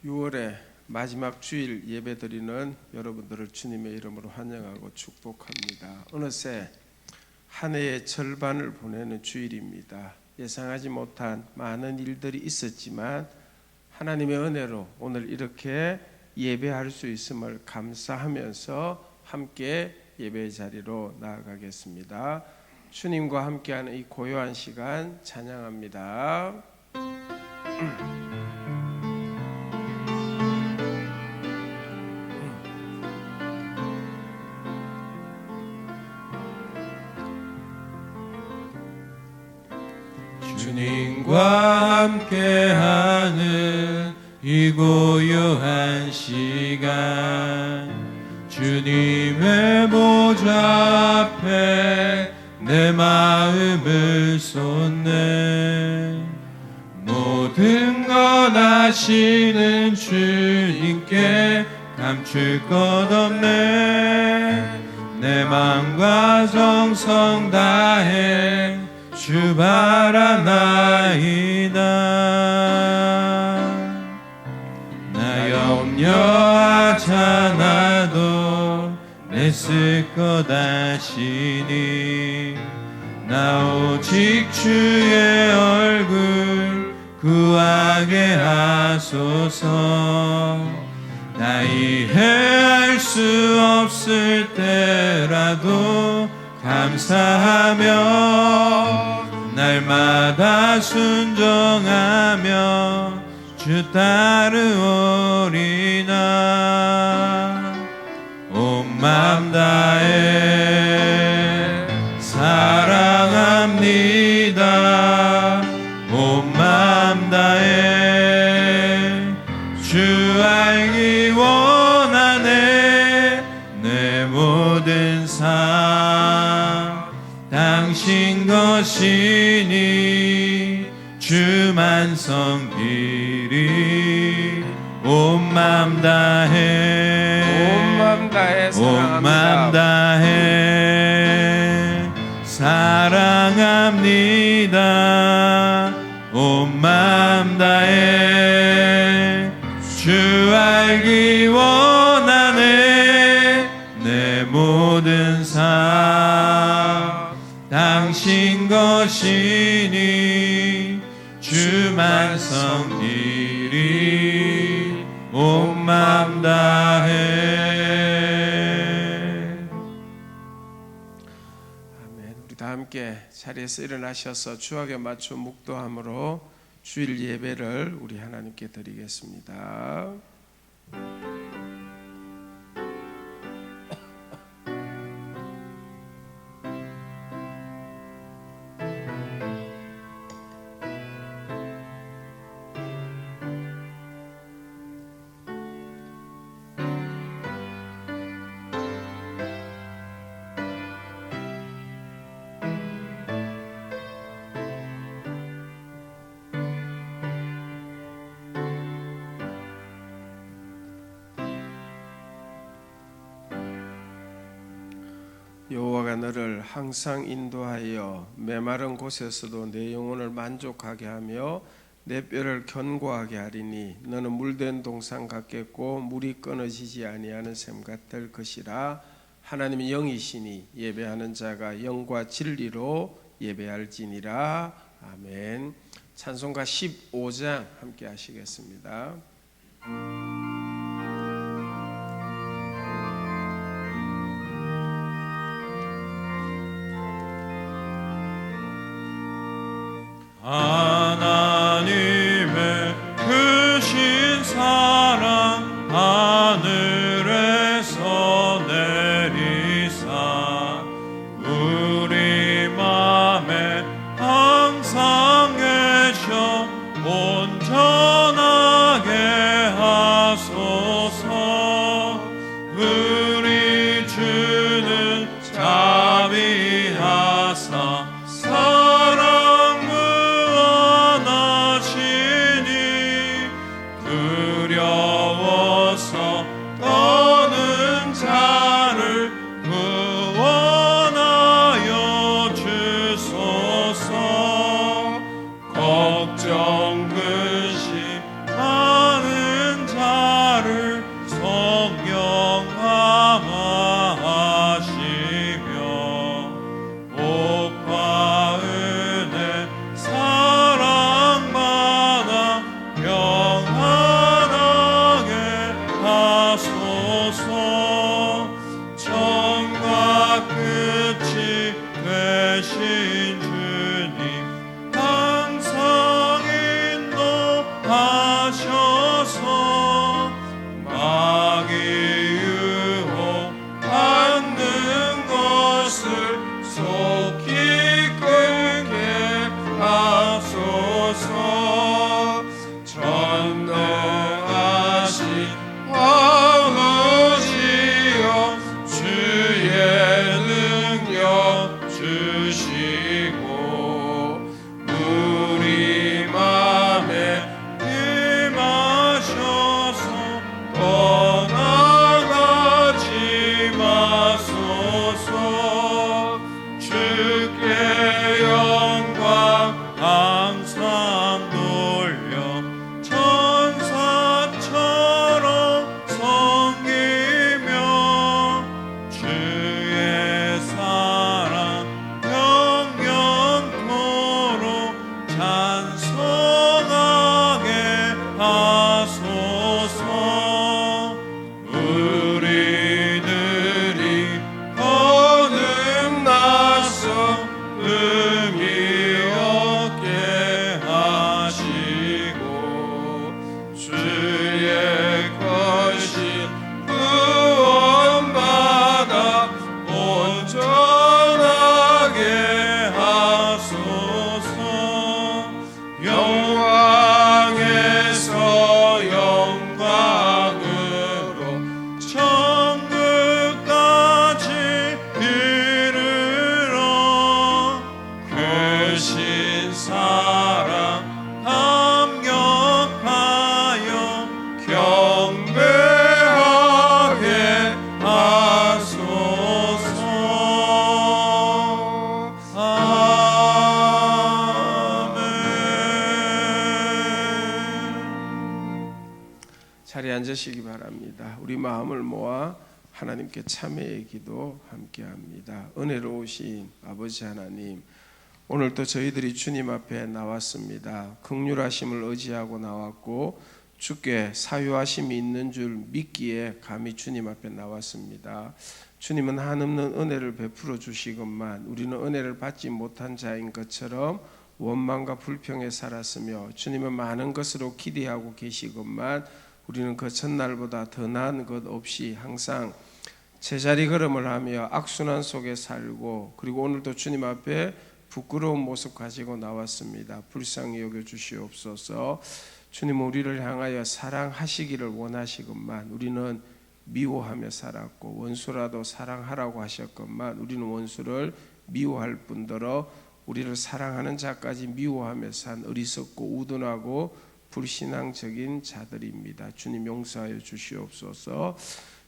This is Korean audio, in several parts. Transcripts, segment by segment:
6월의 마지막 주일 예배드리는 여러분들을 주님의 이름으로 환영하고 축복합니다. 어느새 한 해의 절반을 보내는 주일입니다. 예상하지 못한 많은 일들이 있었지만 하나님의 은혜로 오늘 이렇게 예배할 수 있음을 감사하면서 함께 예배의 자리로 나아가겠습니다. 주님과 함께하는 이 고요한 시간 찬양합니다. 주님과 함께하는 이 고요한 시간, 주님의 보좌 앞에 내 마음을 쏟네. 모든 것 아시는 주님께 감출 것 없네. 내 마음과 정성 다해 주 바라나이다. 나 염려하잖아도 애쓸 것 아시니. 나 오직 주의 얼굴 구하게 하소서. 나 이해할 수 없을 때라도 감사하며 날마다 순종하며 주 따르오리나. 온 맘 다해 사랑합니다. 온 맘 다해 주 알기 원하네. 내 모든 삶 당신 것이니 주만 섬기리. 온 맘 다해 온 맘 다해 온 맘 다해 사랑합니다. 온 맘 다해 주 알기 원하네. 내 모든 삶 당신 것이니 주만 섬기리. 온 맘 다해. 아멘. 우리 다 함께 자리에서 일어나셔서 주악에 맞춰 묵도함으로 주일 예배를 우리 하나님께 드리겠습니다. 여호와가 너를 항상 인도하여 메마른 곳에서도 내 영혼을 만족하게 하며 내 뼈를 견고하게 하리니 너는 물된 동산 같겠고 물이 끊어지지 아니하는 샘 같을 것이라. 하나님의 영이시니 예배하는 자가 영과 진리로 예배할지니라. 아멘. 찬송가 15장 함께 하시겠습니다. 하나님의 크신 사랑 하늘에서 내리사 우리 맘에 항상 계셔 온전하게 하소서. 우리 주는 자비하사 두려워서 떠는 자를 구원하여 주소서. 걱정 근심하는 자 아버지여 주의 능력 주시고 우리 맘에 임하셔서 떠나가지 마소서. 주께 영광 항상 돌려 천사처럼 섬기며 주의 사랑 영영토록 찬송하게 하소서. 우리들이 거듭나서 의미 없게 하시고 주의 것이 구원받아 온전하게 하소서. 영광에서 영광으로 천국까지 이르러 크신 사랑 감격하여 경배하게 하소서. 아멘. 자리에 앉으시기 바랍니다. 우리 마음을 모아 하나님께 참회의 기도 함께합니다. 은혜로우신 아버지 하나님, 오늘도 저희들이 주님 앞에 나왔습니다. 긍휼하심을 의지하고 나왔고 주께 사유하심이 있는 줄 믿기에 감히 주님 앞에 나왔습니다. 주님은 한없는 은혜를 베풀어 주시건만 우리는 은혜를 받지 못한 자인 것처럼 원망과 불평에 살았으며 주님은 많은 것으로 기대하고 계시건만 우리는 그 첫날보다 더 나은 것 없이 항상 제자리 걸음을 하며 악순환 속에 살고, 그리고 오늘도 주님 앞에 부끄러운 모습 가지고 나왔습니다. 불쌍히 여겨 주시옵소서. 주님은 우리를 향하여 사랑하시기를 원하시건만 우리는 미워하며 살았고, 원수라도 사랑하라고 하셨건만 우리는 원수를 미워할 뿐더러 우리를 사랑하는 자까지 미워하며 산 어리석고 우둔하고 불신앙적인 자들입니다. 주님 용서하여 주시옵소서.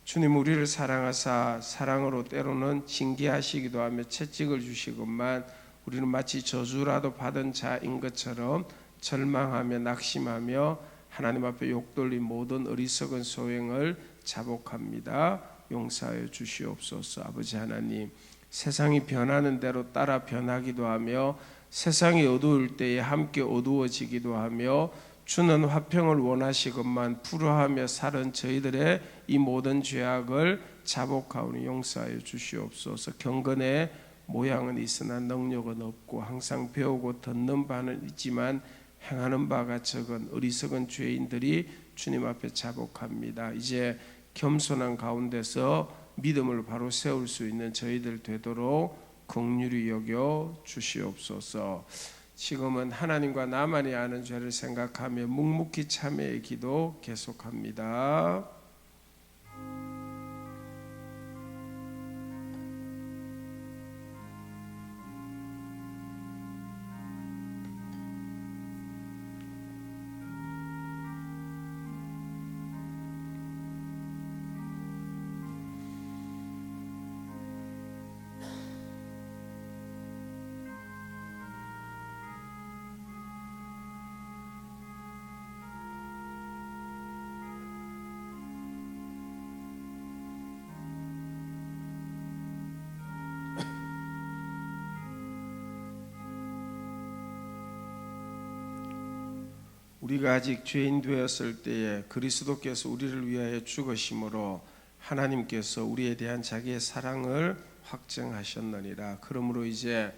주님 우리를 사랑하사 사랑으로 때로는 징계하시기도 하며 채찍을 주시건만 우리는 마치 저주라도 받은 자인 것처럼 절망하며 낙심하며 하나님 앞에 욕돌린 모든 어리석은 소행을 자복합니다. 용서하여 주시옵소서. 아버지 하나님, 세상이 변하는 대로 따라 변하기도 하며 세상이 어두울 때에 함께 어두워지기도 하며 주는 화평을 원하시건만 불화하며 살은 저희들의 이 모든 죄악을 자복하오니 용서하여 주시옵소서. 경건의 모양은 있으나 능력은 없고 항상 배우고 듣는 바는 있지만 행하는 바가 적은 어리석은 죄인들이 주님 앞에 자복합니다. 이제 겸손한 가운데서 믿음을 바로 세울 수 있는 저희들 되도록 긍휼히 여겨 주시옵소서. 지금은 하나님과 나만이 아는 죄를 생각하며 묵묵히 참회의 기도 계속합니다. 우리가 아직 죄인 되었을 때에 그리스도께서 우리를 위하여 죽으심으로 하나님께서 우리에 대한 자기의 사랑을 확증하셨느니라. 그러므로 이제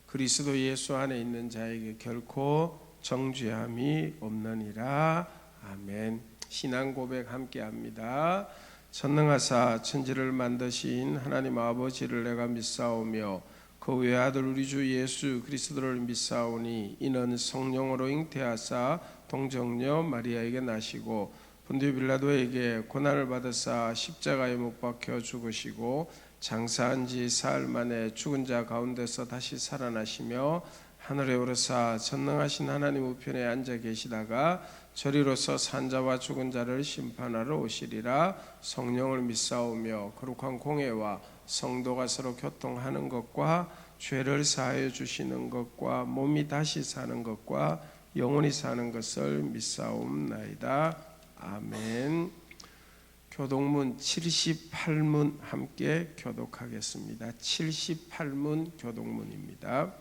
그리스도 예수 안에 있는 자에게 결코 정죄함이 없느니라. 아멘. 신앙 고백 함께 합니다. 전능하사 천지를 만드신 하나님 아버지를 내가 믿사오며 그 외아들 우리 주 예수 그리스도를 믿사오니 이는 성령으로 잉태하사 동정녀 마리아에게 나시고 본디오 빌라도에게 고난을 받으사 십자가에 못 박혀 죽으시고 장사한 지 사흘 만에 죽은 자 가운데서 다시 살아나시며 하늘에 오르사 전능하신 하나님 우편에 앉아 계시다가 저리로서 산자와 죽은 자를 심판하러 오시리라. 성령을 믿사오며 거룩한 공회와 성도가 서로 교통하는 것과 죄를 사하여 주시는 것과 몸이 다시 사는 것과 영원히 사는 것을 믿사옵나이다. 아멘. 교독문 78문 함께 교독하겠습니다. 78문 교독문입니다.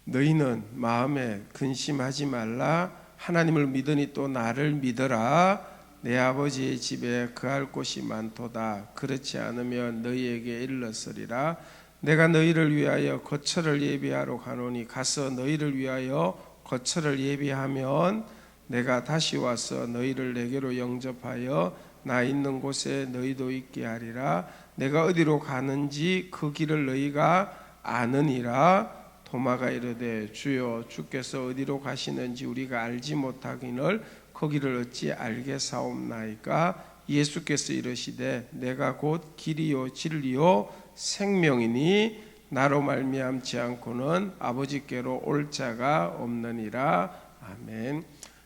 너희는 마음에 근심하지 말라. 하나님을 믿으니 또 나를 믿어라. 내 아버지의 집에 거할 곳이 많도다. 그렇지 않으면 너희에게 일렀으리라. 내가 너희를 위하여 거처를 예비하러 가노니 가서 너희를 위하여 거처를 예비하면 내가 다시 와서 너희를 내게로 영접하여 나 있는 곳에 너희도 있게 하리라. 내가 어디로 가는지 그 길을 너희가 아느니라. 도마가 이르되 주여 주께서 어디로 가시는지 우리가 알지 못하기를 거기를 어찌 알겠사옵나이까. 예수께서 이르시되 내가 곧 길이요 진리요 생명이니 나로 말미암지 않고는 아버지께로 올 자가 없느니라. 아멘.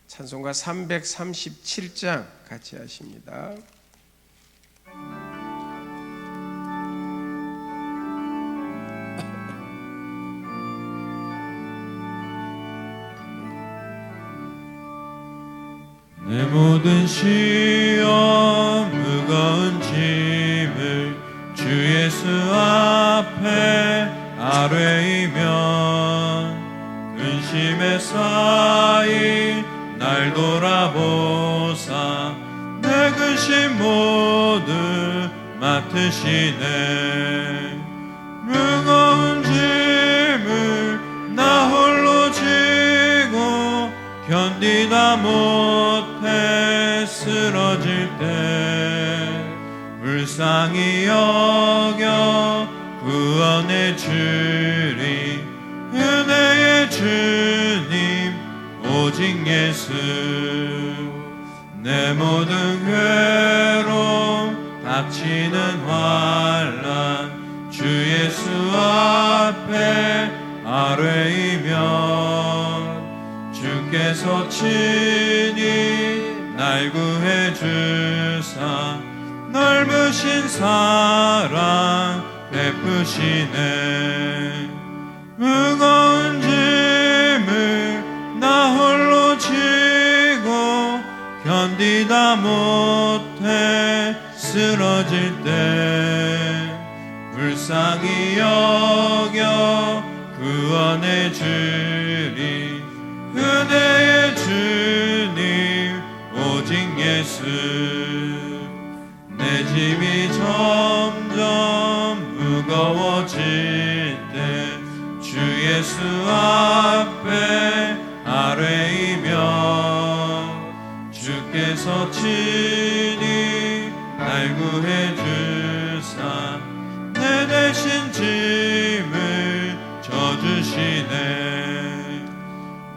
찬송가 337장 같이 하십니다. 내 모든 시험 무거운 짐을 주 예수 앞에 아뢰이면 근심에 쌓인 날 돌아보사 내 근심 모두 맡으시네. 무거운 짐을 나 홀로 지고 견디다 못해 쓰러질 때 불쌍히 여겨 구원해 주리. 은혜의 주님 오직 예수. 내 모든 괴로움 닥치는 환난 주 예수 앞에 아뢰이면 주께서 친히 날 구해 주사 넓으신 사랑 베푸시네. 무거운 짐을 나 홀로 지고 견디다 못해 쓰러질 때 불쌍히 여겨 구원해 주리. 은혜의 주님 오직 예수. 내 짐이 점점 무거워질 때 주 예수 앞에 아뢰이면 주께서 친히 날 구해 주사 내 대신 짐을 져주시네.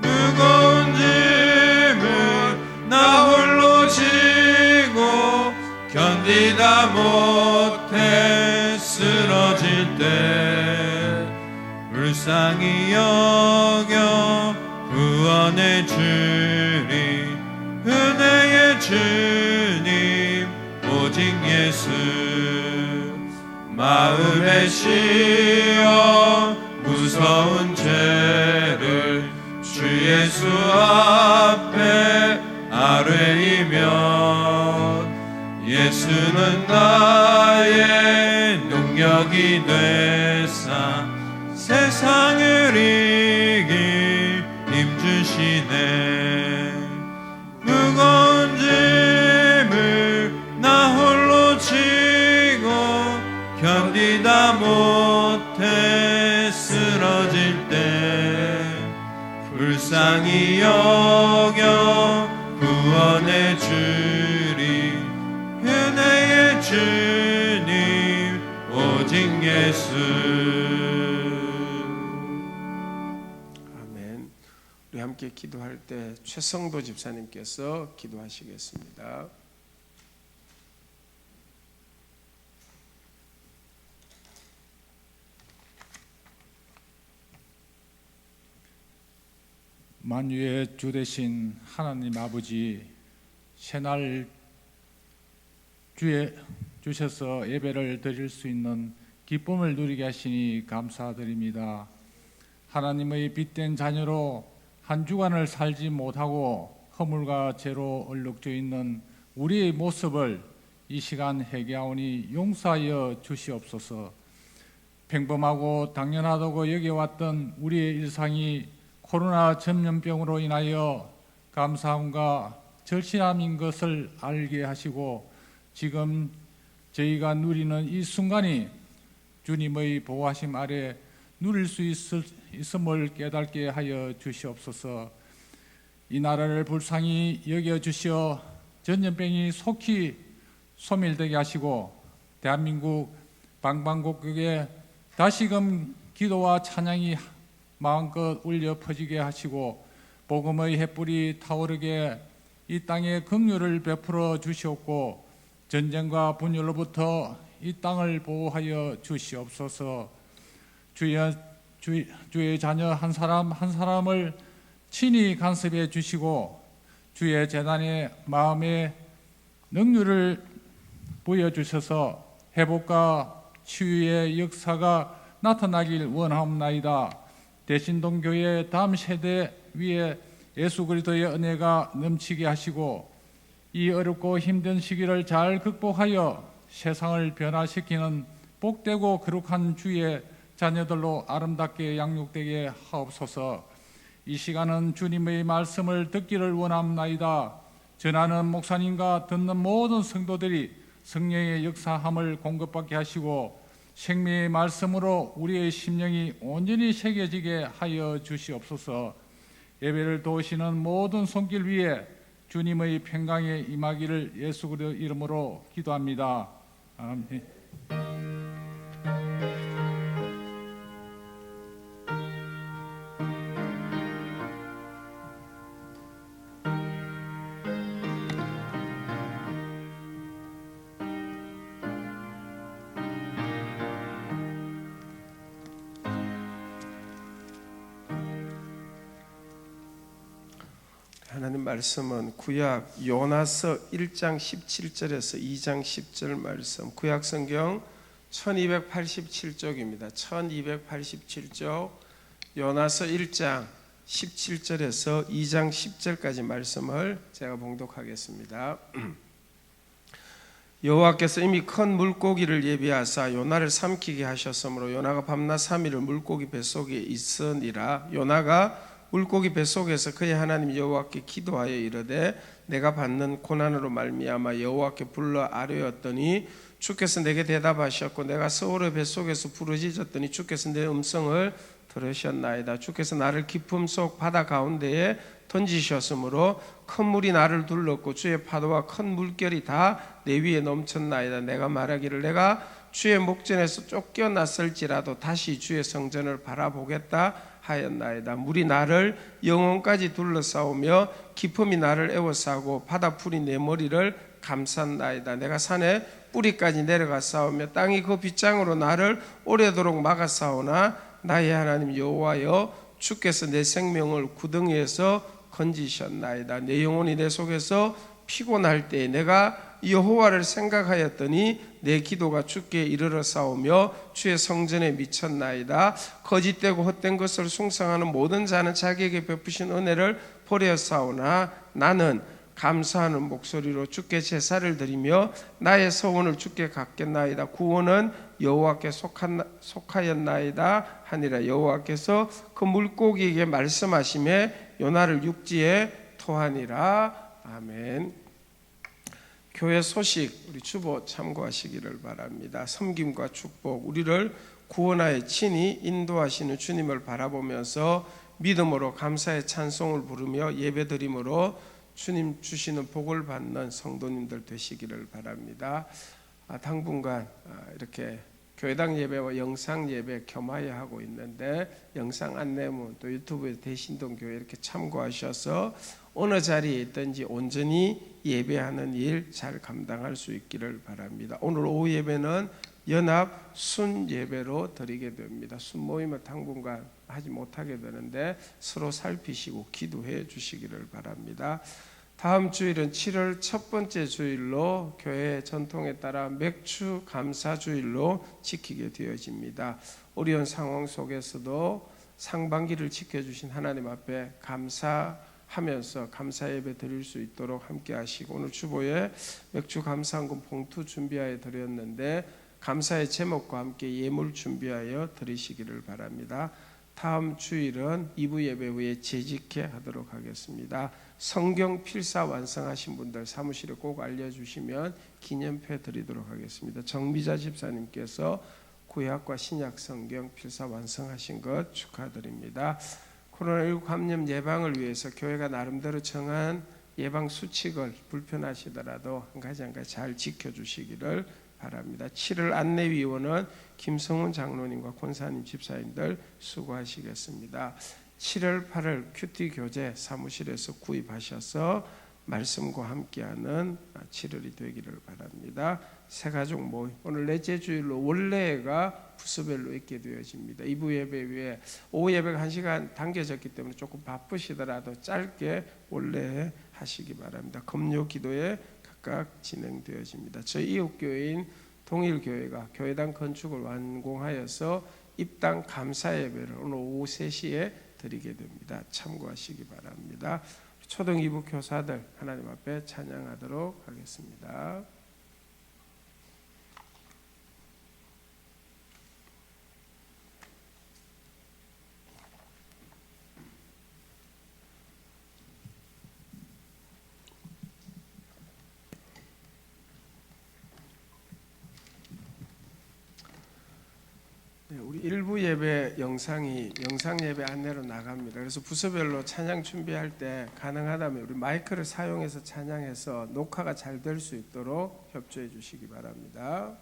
무거운 짐을 나 홀로 지고 견디다 못해 쓰러질 때 불쌍히 여겨 구원해 주리. 은혜의 주님 오직 예수. 마음의 시험 무서운 죄를 주 예수 앞에 아뢰이면 예수는 나의 능력이 되사 세상을 이길 힘주시네. 무거운 짐을 나 홀로 지고 견디다 못해 쓰러질 때 불쌍히 여겨 구원해 주리. 은혜의 주님 오직 예수. 함께 기도할 때 최성도 집사님께서 기도하시겠습니다. 만유의 주 되신 하나님 아버지, 새날 주에 주셔서 예배를 드릴 수 있는 기쁨을 누리게 하시니 감사드립니다. 하나님의 빛된 자녀로 한 주간을 살지 못하고 허물과 죄로 얼룩져 있는 우리의 모습을 이 시간 회개하오니 용서하여 주시옵소서. 평범하고 당연하다고 여겨왔던 우리의 일상이 코로나 전염병으로 인하여 감사함과 절실함인 것을 알게 하시고 지금 저희가 누리는 이 순간이 주님의 보호하심 아래 누릴 수 있음을 깨닫게 하여 주시옵소서. 이 나라를 불쌍히 여겨주시어 전염병이 속히 소멸되게 하시고 대한민국 방방곡곡에 다시금 기도와 찬양이 마음껏 울려 퍼지게 하시고 복음의 햇불이 타오르게 이 땅에 긍휼을 베풀어 주시옵고 전쟁과 분열로부터 이 땅을 보호하여 주시옵소서. 주의 자녀 한 사람 한 사람을 친히 간섭해 주시고 주의 재단의 마음에 능률을 보여주셔서 회복과 치유의 역사가 나타나길 원하옵나이다. 대신동교회 다음 세대 위에 예수 그리스도의 은혜가 넘치게 하시고 이 어렵고 힘든 시기를 잘 극복하여 세상을 변화시키는 복되고 거룩한 주의 자녀들로 아름답게 양육되게 하옵소서. 이 시간은 주님의 말씀을 듣기를 원합나이다. 전하는 목사님과 듣는 모든 성도들이 성령의 역사함을 공급받게 하시고 생명의 말씀으로 우리의 심령이 온전히 새겨지게 하여 주시옵소서. 예배를 도우시는 모든 손길 위에 주님의 평강에 임하기를 예수 그리스도 이름으로 기도합니다. 아멘. 하나님 말씀은 구약 요나서 1장 17절에서 2장 10절 말씀, 구약 성경 1287쪽입니다. 1287쪽 요나서 1장 17절에서 2장 10절까지 말씀을 제가 봉독하겠습니다. 여호와께서 이미 큰 물고기를 예비하사 요나를 삼키게 하셨으므로 요나가 밤낮 3일을 물고기 뱃속에 있으니라. 요나가 물고기 뱃속에서 그의 하나님 여호와께 기도하여 이르되 내가 받는 고난으로 말미암아 여호와께 불러 아뢰었더니 주께서 내게 대답하셨고 내가 서울의 뱃속에서 부르짖었더니 주께서 내 음성을 들으셨나이다. 주께서 나를 깊음 속 바다 가운데에 던지셨으므로 큰 물이 나를 둘렀고 주의 파도와 큰 물결이 다 내 위에 넘쳤나이다. 내가 말하기를 내가 주의 목전에서 쫓겨났을지라도 다시 주의 성전을 바라보겠다 하였나이다. 물이 나를 영혼까지 둘러싸우며 깊음이 나를 에워싸고 바다풀이 내 머리를 감쌌나이다. 내가 산에 뿌리까지 내려가싸우며 땅이 그 빗장으로 나를 오래도록 막아싸우나 나의 하나님 여호와여 주께서 내 생명을 구덩이에서 건지셨나이다. 내 영혼이 내 속에서 피곤할 때 내가 여호와를 생각하였더니 내 기도가 주께 이르러 싸우며 주의 성전에 미쳤나이다. 거짓되고 헛된 것을 숭상하는 모든 자는 자기에게 베푸신 은혜를 버려 싸우나 나는 감사하는 목소리로 주께 제사를 드리며 나의 서원을 주께 갚겠나이다. 구원은 여호와께 속하였나이다 하니라. 여호와께서 그 물고기에게 말씀하시매 요나를 육지에 토하니라. 아멘. 교회 소식 우리 주보 참고하시기를 바랍니다. 섬김과 축복, 우리를 구원하여 친히 인도하시는 주님을 바라보면서 믿음으로 감사의 찬송을 부르며 예배드림으로 주님 주시는 복을 받는 성도님들 되시기를 바랍니다. 당분간 이렇게 교회당 예배와 영상 예배 겸하여 하고 있는데 영상 안내문 또 유튜브에 대신동 교회 이렇게 참고하셔서 어느 자리에 있든지 온전히 예배하는 일 잘 감당할 수 있기를 바랍니다. 오늘 오후 예배는 연합 순 예배로 드리게 됩니다. 순 모임을 당분간 하지 못하게 되는데 서로 살피시고 기도해 주시기를 바랍니다. 다음 주일은 7월 첫 번째 주일로 교회 전통에 따라 맥주 감사 주일로 지키게 되어집니다. 어려운 상황 속에서도 상반기를 지켜주신 하나님 앞에 감사하면서 감사 예배 드릴 수 있도록 함께 하시고, 오늘 주보에 맥주 감사헌금 봉투 준비하여 드렸는데 감사의 제목과 함께 예물 준비하여 드리시기를 바랍니다. 다음 주일은 2부 예배 후에 재직회 하도록 하겠습니다. 성경 필사 완성하신 분들 사무실에 꼭 알려주시면 기념패 드리도록 하겠습니다. 정미자 집사님께서 구약과 신약 성경 필사 완성하신 것 축하드립니다. 코로나19 감염 예방을 위해서 교회가 나름대로 정한 예방 수칙을 불편하시더라도 한 가지 한 가지 잘 지켜주시기를 바랍니다. 7월 안내위원은 김성훈 장로님과 권사님 집사님들 수고하시겠습니다. 7월 8월 큐티 교재 사무실에서 구입하셔서 말씀과 함께하는 7월이 되기를 바랍니다. 새가족 모임 오늘 넷째 주일로 원래가 부서별로 있게 되어집니다. 2부 예배 위에 오후 예배가 1시간 당겨졌기 때문에 조금 바쁘시더라도 짧게 원래 하시기 바랍니다. 금요 기도에 각각 진행되어집니다. 저희 이웃교회인 동일교회가 교회당 건축을 완공하여서 입당 감사 예배를 오늘 오후 3시에 드리게 됩니다. 참고하시기 바랍니다. 초등 2부 교사들 하나님 앞에 찬양하도록 하겠습니다. 우리 일부 예배 영상 예배 안내로 나갑니다. 그래서 부서별로 찬양 준비할 때 가능하다면 우리 마이크를 사용해서 찬양해서 녹화가 잘 될 수 있도록 협조해 주시기 바랍니다.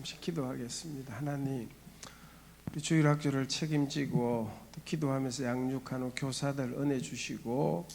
잠시 기도하겠습니다. 하나님, 우리 주일학교를 책임지고 또 기도하면서 양육하는 교사들 은혜 주시고,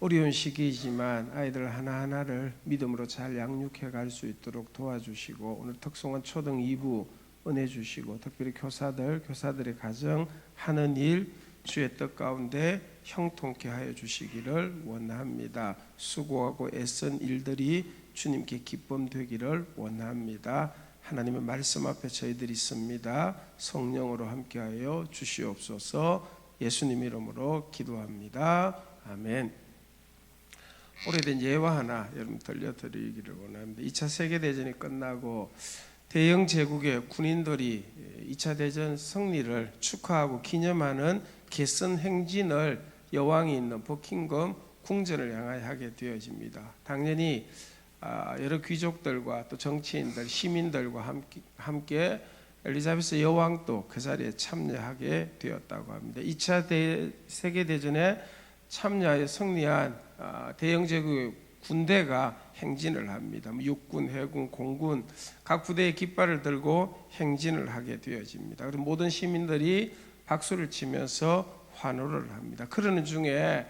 어려운 시기이지만 아이들 하나하나를 믿음으로 잘 양육해 갈 수 있도록 도와주시고, 오늘 특송은 초등 2부 은혜 주시고, 특별히 교사들의 가정 하는 일 주의 뜻 가운데 형통케 하여 주시기를 원합니다. 수고하고 애쓴 일들이 주님께 기쁨 되기를 원합니다. 하나님의 말씀 앞에 저희들이 있습니다. 성령으로 함께하여 주시옵소서. 예수님 이름으로 기도합니다. 아멘. 오래된 예화 하나 여러분 들려드리기를 원합니다. 2차 세계대전이 끝나고 대영 제국의 군인들이 2차 대전 승리를 축하하고 기념하는 개선 행진을 여왕이 있는 버킹엄 궁전을 향하여 하게 되어집니다. 당연히 여러 귀족들과 또 정치인들, 시민들과 함께 엘리자베스 여왕도 그 자리에 참여하게 되었다고 합니다. 2차 세계대전에 참여하여 승리한 대영 제국의 군대가 행진을 합니다. 육군, 해군, 공군 각 부대의 깃발을 들고 행진을 하게 되어집니다. 그리고 모든 시민들이 박수를 치면서 환호를 합니다. 그러는 중에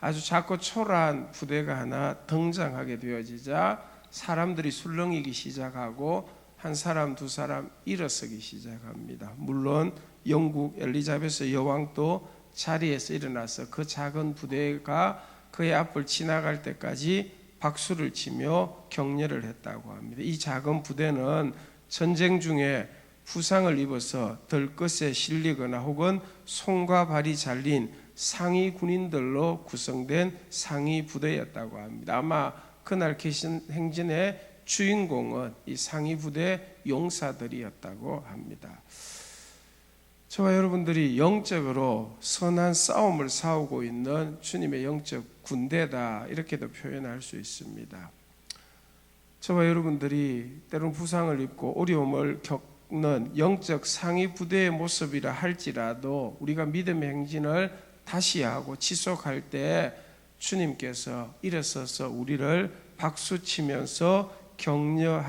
아주 작고 초라한 부대가 하나 등장하게 되어지자 사람들이 술렁이기 시작하고 한 사람 두 사람 일어서기 시작합니다. 물론 영국 엘리자베스 여왕도 자리에서 일어나서 그 작은 부대가 그의 앞을 지나갈 때까지 박수를 치며 격려를 했다고 합니다. 이 작은 부대는 전쟁 중에 부상을 입어서 들것에 실리거나 혹은 손과 발이 잘린 상위 군인들로 구성된 상위 부대였다고 합니다. 아마 그날 계신 행진의 주인공은 이 상위 부대 용사들이었다고 합니다. 저와 여러분들이 영적으로 선한 싸움을 싸우고 있는 주님의 영적 군대다, 이렇게도 표현할 수 있습니다. 저와 여러분들이 때로는 부상을 입고 어려움을 겪는 영적 상위 부대의 모습이라 할지라도 우리가 믿음의 행진을 다시 하고 지속할 때 주님께서 일어서서 우리를 박수치면서 격려하리라고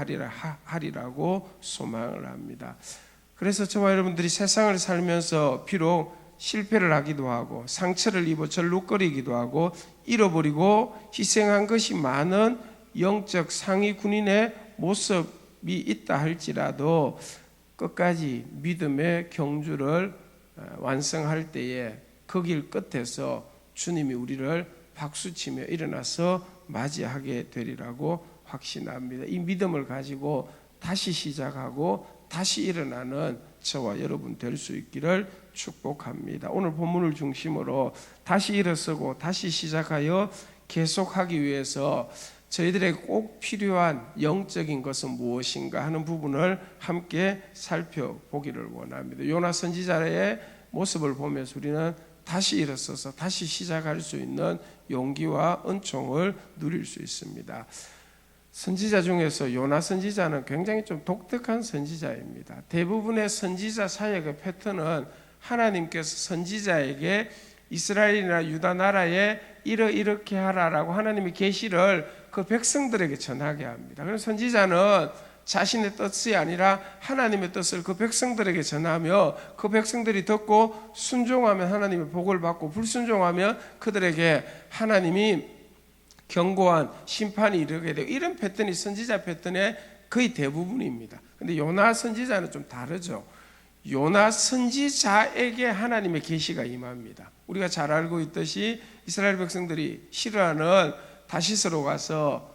소망을 합니다. 그래서 저와 여러분들이 세상을 살면서 비록 실패를 하기도 하고 상처를 입어 절룩거리기도 하고 잃어버리고 희생한 것이 많은 영적 상위 군인의 모습이 있다 할지라도 끝까지 믿음의 경주를 완성할 때에 그 길 끝에서 주님이 우리를 박수치며 일어나서 맞이하게 되리라고 확신합니다. 이 믿음을 가지고 다시 시작하고 다시 일어나는 저와 여러분 될 수 있기를 축복합니다. 오늘 본문을 중심으로 다시 일어서고 다시 시작하여 계속하기 위해서 저희들에게 꼭 필요한 영적인 것은 무엇인가 하는 부분을 함께 살펴보기를 원합니다. 요나 선지자의 모습을 보면서 우리는 다시 일어서서 다시 시작할 수 있는 용기와 은총을 누릴 수 있습니다. 선지자 중에서 요나 선지자는 굉장히 좀 독특한 선지자입니다. 대부분의 선지자 사역의 패턴은 하나님께서 선지자에게 이스라엘이나 유다 나라에 이렇게 하라라고 하나님의 계시를 그 백성들에게 전하게 합니다. 그래서 선지자는 자신의 뜻이 아니라 하나님의 뜻을 그 백성들에게 전하며 그 백성들이 듣고 순종하면 하나님의 복을 받고 불순종하면 그들에게 하나님이 견고한 심판이 이르게 되고, 이런 패턴이 선지자 패턴의 거의 대부분입니다. 그런데 요나 선지자는 좀 다르죠. 요나 선지자에게 하나님의 계시가 임합니다. 우리가 잘 알고 있듯이 이스라엘 백성들이 싫어하는 다시스로 가서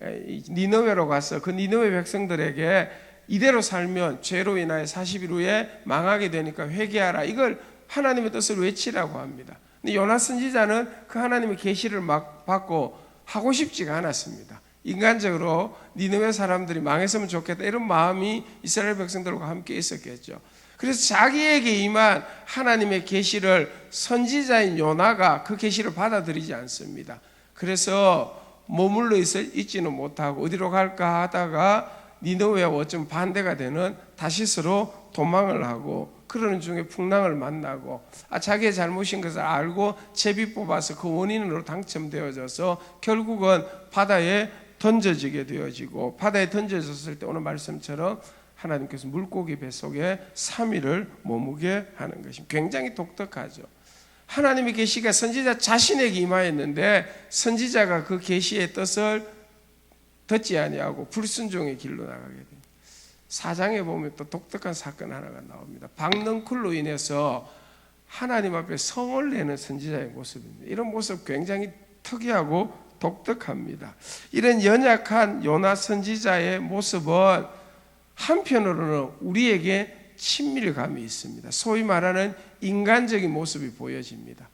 니느웨로 가서 그 니느웨 백성들에게 이대로 살면 죄로 인하여 40일 후에 망하게 되니까 회개하라, 이걸 하나님의 뜻을 외치라고 합니다. 근데 요나 선지자는 그 하나님의 계시를 막 받고 하고 싶지가 않았습니다. 인간적으로 니느웨 사람들이 망했으면 좋겠다, 이런 마음이 이스라엘 백성들과 함께 있었겠죠. 그래서 자기에게 임한 하나님의 계시를 선지자인 요나가 그 계시를 받아들이지 않습니다. 그래서 머물러 있지는 못하고 어디로 갈까 하다가 니느웨와 어쩜 반대가 되는 다시스로 도망을 하고, 그러는 중에 풍랑을 만나고 자기의 잘못인 것을 알고 제비 뽑아서 그 원인으로 당첨되어져서 결국은 바다에 던져지게 되어지고, 바다에 던져졌을 때 오늘 말씀처럼 하나님께서 물고기 뱃속에 3일을 머무게 하는 것입니다. 굉장히 독특하죠. 하나님의 계시가 선지자 자신에게 임하였는데 선지자가 그 계시의 뜻을 듣지 아니하고 불순종의 길로 나가게 됩니다. 4장에 보면 또 독특한 사건 하나가 나옵니다. 박능쿨로 인해서 하나님 앞에 성을 내는 선지자의 모습입니다. 이런 모습 굉장히 특이하고 독특합니다. 이런 연약한 요나 선지자의 모습은 한편으로는 우리에게 친밀감이 있습니다. 소위 말하는 인간적인 모습이 보여집니다.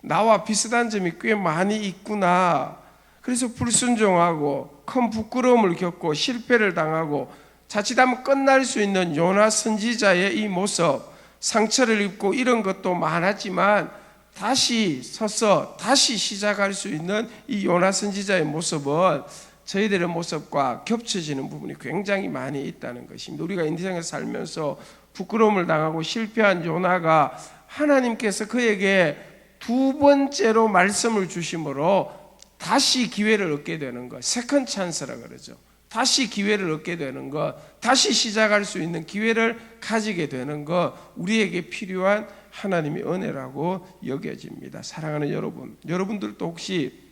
나와 비슷한 점이 꽤 많이 있구나. 그래서 불순종하고 큰 부끄러움을 겪고 실패를 당하고 자칫하면 끝날 수 있는 요나 선지자의 이 모습, 상처를 입고 이런 것도 많았지만 다시 서서 다시 시작할 수 있는 이 요나 선지자의 모습은 저희들의 모습과 겹쳐지는 부분이 굉장히 많이 있다는 것입니다. 우리가 인생을 살면서 부끄러움을 당하고 실패한 요나가 하나님께서 그에게 두 번째로 말씀을 주심으로 다시 기회를 얻게 되는 것, 세컨 찬스라 그러죠. 다시 기회를 얻게 되는 것, 다시 시작할 수 있는 기회를 가지게 되는 것, 우리에게 필요한 하나님의 은혜라고 여겨집니다. 사랑하는 여러분, 여러분들도 혹시